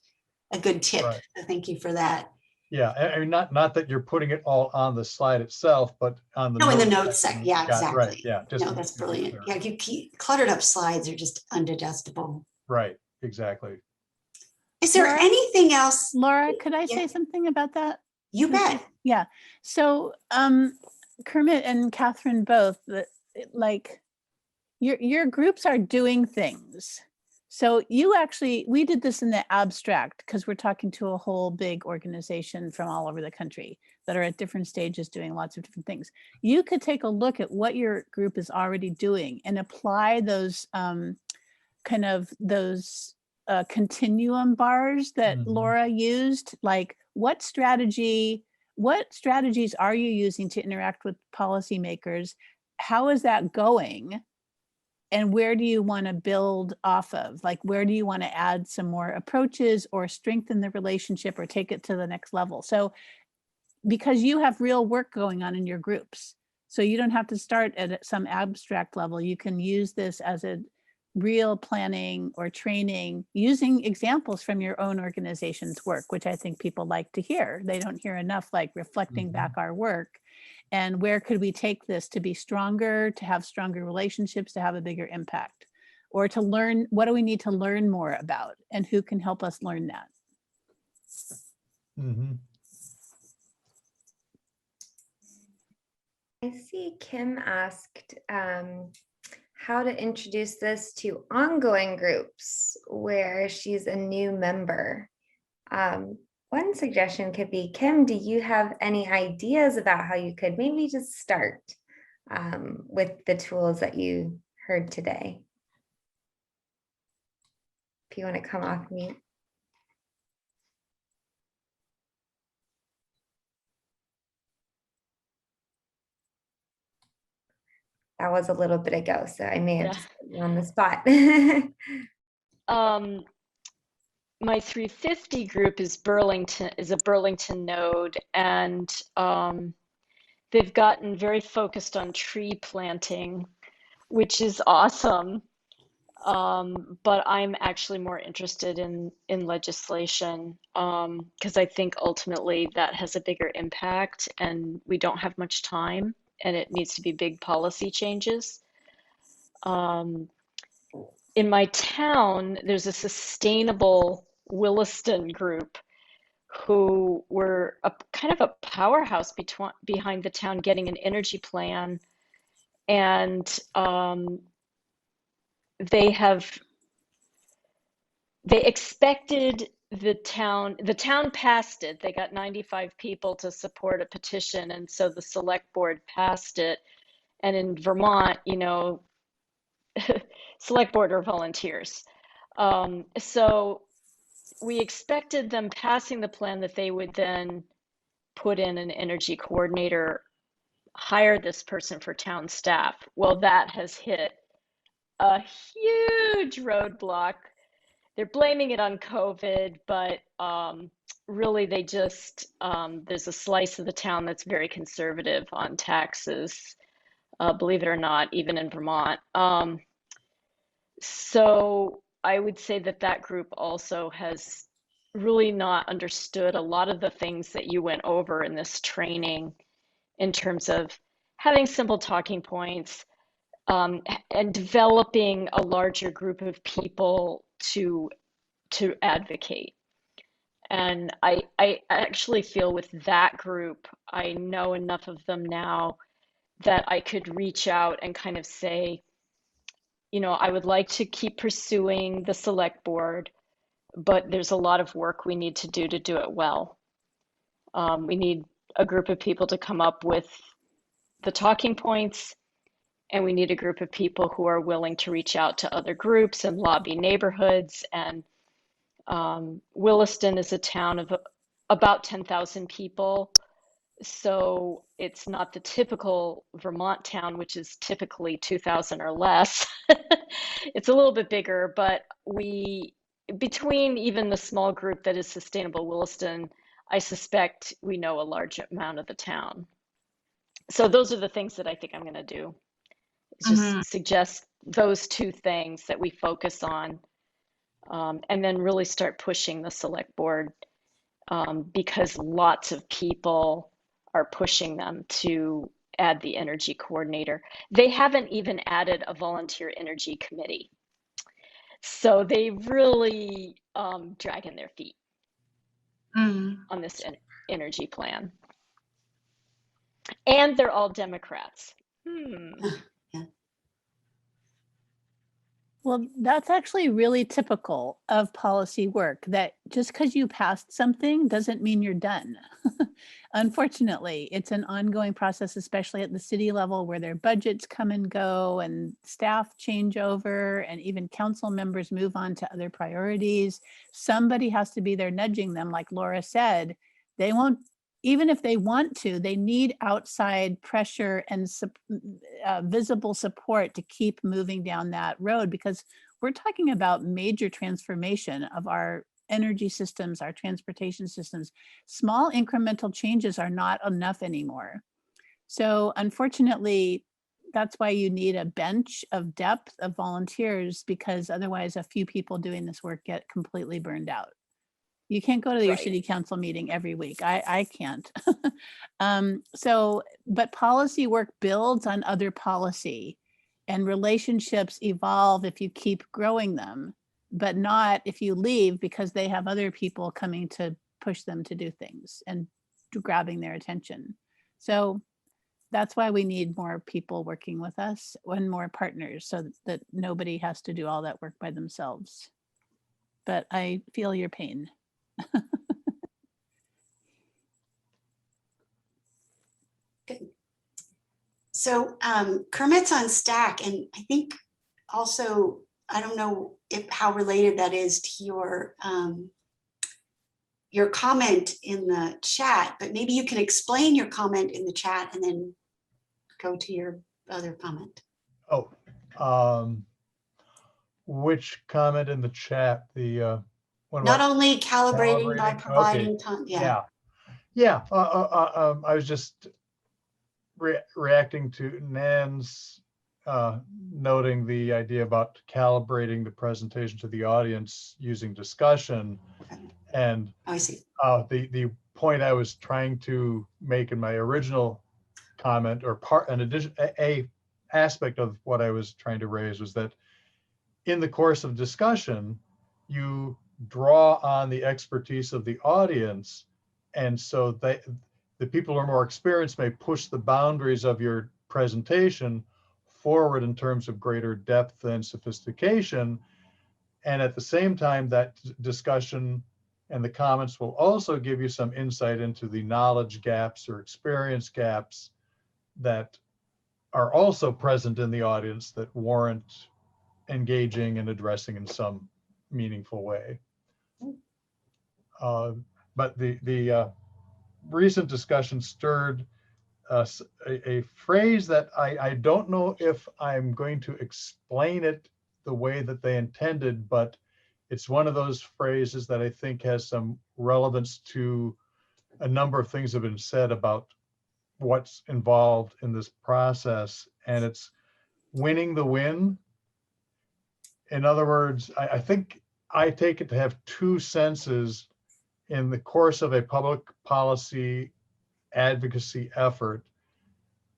tip. Right. So thank you for that. Yeah, I mean, not that you're putting it all on the slide itself, but on the in the notes section. Yeah, exactly. Right. Yeah. No, that's brilliant. Yeah, you keep cluttered up slides are just undigestible. Right. Exactly. Is there anything else? Laura, could I say something about that? You bet. Yeah. So Kermit and Catherine both, like your groups are doing things. So we did this in the abstract because we're talking to a whole big organization from all over the country. that are at different stages doing lots of different things. You could take a look at what your group is already doing and apply those continuum bars that Laura used. Like what strategies are you using to interact with policymakers? How is that going? And where do you want to build off of? Like, where do you want to add some more approaches or strengthen the relationship or take it to the next level? So, because you have real work going on in your groups, so you don't have to start at some abstract level. You can use this as a real planning or training using examples from your own organization's work, which I think people like to hear. They don't hear enough, like reflecting back our work. And where could we take this to be stronger, to have stronger relationships, to have a bigger impact, or to learn, what do we need to learn more about, and who can help us learn that? I see Kim asked how to introduce this to ongoing groups where she's a new member. One suggestion could be, Kim, do you have any ideas about how you could maybe just start with the tools that you heard today? If you want to come off mute. That was a little bit ago, so I may have just put you on the spot. My 350 group is a Burlington node, and they've gotten very focused on tree planting, which is awesome. But I'm actually more interested in legislation because I think ultimately that has a bigger impact, and we don't have much time, and it needs to be big policy changes. In my town, there's a sustainable Williston group who were kind of a powerhouse behind the town getting an energy plan, and they expected the town passed it. They got 95 people to support a petition, and so the select board passed it. And in Vermont, you know, select board are volunteers. So we expected them passing the plan that they would then put in an energy coordinator, hire this person for town staff. Well, that has hit a huge roadblock. They're blaming it on COVID, but really they just, there's a slice of the town that's very conservative on taxes, believe it or not, even in Vermont. So I would say that group also has really not understood a lot of the things that you went over in this training in terms of having simple talking points and developing a larger group of people to advocate. And I actually feel with that group, I know enough of them now that I could reach out and kind of say, you know, I would like to keep pursuing the select board, but there's a lot of work we need to do it well. We need a group of people to come up with the talking points, and we need a group of people who are willing to reach out to other groups and lobby neighborhoods. And Williston is a town of about 10,000 people. So it's not the typical Vermont town, which is typically 2,000 or less. It's a little bit bigger, but between even the small group that is Sustainable Williston, I suspect we know a large amount of the town. So those are the things that I think I'm going to do. Just suggest those two things that we focus on, and then really start pushing the select board because lots of people are pushing them to add the energy coordinator. They haven't even added a volunteer energy committee. So they really dragging their feet on this energy plan. And they're all Democrats. Well, that's actually really typical of policy work, that just because you passed something doesn't mean you're done. Unfortunately, it's an ongoing process, especially at the city level where their budgets come and go and staff change over and even council members move on to other priorities. Somebody has to be there nudging them. Like Laura said, they won't, even if they want to, they need outside pressure and visible support to keep moving down that road, because we're talking about major transformation of our energy systems, our transportation systems. Small incremental changes are not enough anymore. So unfortunately, that's why you need a bench of depth of volunteers, because otherwise a few people doing this work get completely burned out. You can't go to your city council meeting every week. I can't. But policy work builds on other policy, and relationships evolve if you keep growing them, but not if you leave because they have other people coming to push them to do things and grabbing their attention. So that's why we need more people working with us and more partners, so that nobody has to do all that work by themselves. But I feel your pain. Good. So Kermit's on stack, and I think also, I don't know how related that is to your comment in the chat, but maybe you can explain your comment in the chat and then go to your other comment. Oh, which comment in the chat? The one Not about only calibrating by calibrating? providing Okay. time. Yeah. I was just reacting to Nan's noting the idea about calibrating the presentation to the audience using discussion. And I see. The point I was trying to make in my original comment, or a aspect of what I was trying to raise, was that in the course of discussion, you draw on the expertise of the audience, and so the people who are more experienced may push the boundaries of your presentation forward in terms of greater depth and sophistication. And at the same time, that discussion and the comments will also give you some insight into the knowledge gaps or experience gaps that are also present in the audience that warrant engaging and addressing in some meaningful way. But the recent discussion stirred a phrase that I don't know if I'm going to explain it the way that they intended, but it's one of those phrases that I think has some relevance to a number of things that have been said about what's involved in this process, and it's winning the win. In other words, I think I take it to have two senses in the course of a public policy advocacy effort.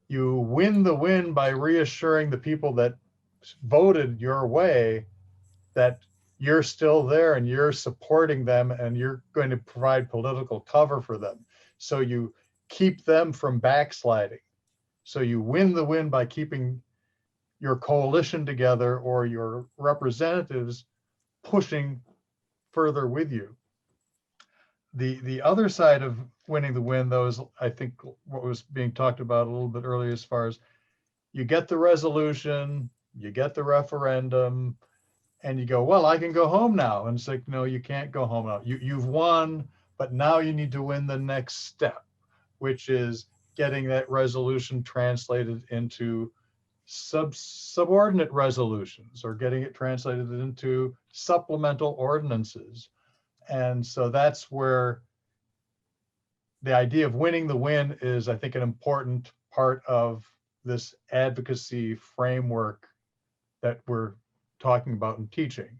You win the win by reassuring the people that voted your way that you're still there and you're supporting them and you're going to provide political cover for them. So you keep them from backsliding. So you win the win by keeping your coalition together or your representatives pushing further with you. The other side of winning the win, though, is I think what was being talked about a little bit earlier, as far as you get the resolution, you get the referendum, and you go, well, I can go home now. And it's like, no, you can't go home now. You've won, but now you need to win the next step, which is getting that resolution translated into subordinate resolutions, or getting it translated into supplemental ordinances. And so that's where the idea of winning the win is, I think, an important part of this advocacy framework that we're talking about and teaching.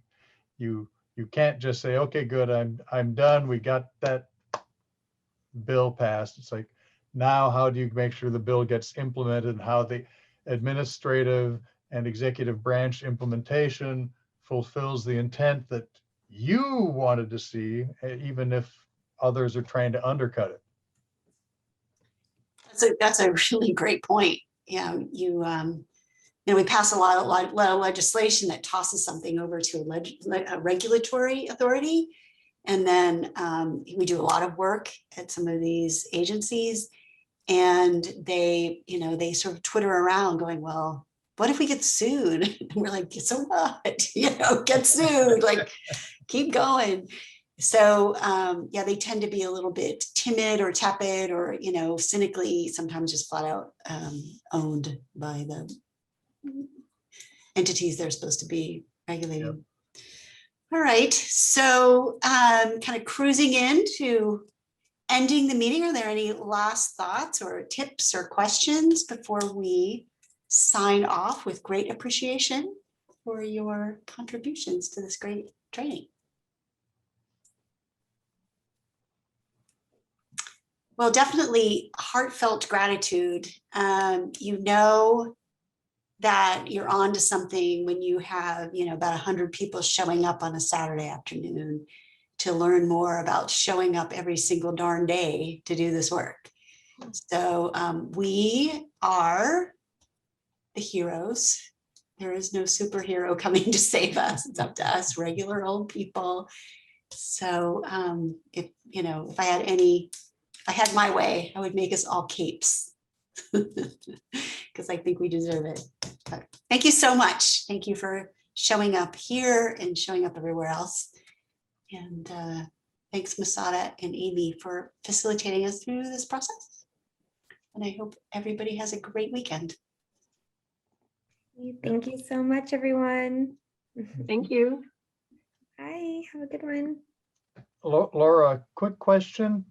You can't just say, okay, good, I'm done. We got that bill passed. It's like, now how do you make sure the bill gets implemented, and how the administrative and executive branch implementation fulfills the intent that you wanted to see, even if others are trying to undercut it. That's a really great point. Yeah, we pass a lot of legislation that tosses something over to a regulatory authority. And then we do a lot of work at some of these agencies, and they sort of twitter around going, well, what if we get sued? And we're like, so what? Get sued, like keep going. So yeah, they tend to be a little bit timid or tepid or, cynically, sometimes just flat out owned by the entities they're supposed to be regulating. Yep. All right, so kind of cruising into ending the meeting. Are there any last thoughts or tips or questions before we sign off with great appreciation for your contributions to this great training? Well, definitely heartfelt gratitude. That you're on to something when you have, about 100 people showing up on a Saturday afternoon to learn more about showing up every single darn day to do this work. So we are the heroes. There is no superhero coming to save us. It's up to us, regular old people. So if I had my way, I would make us all capes because I think we deserve it. But thank you so much. Thank you for showing up here and showing up everywhere else. And thanks, Masada and Amy, for facilitating us through this process. And I hope everybody has a great weekend. Thank you so much, everyone. Thank you. Bye. Have a good one. Laura, quick question.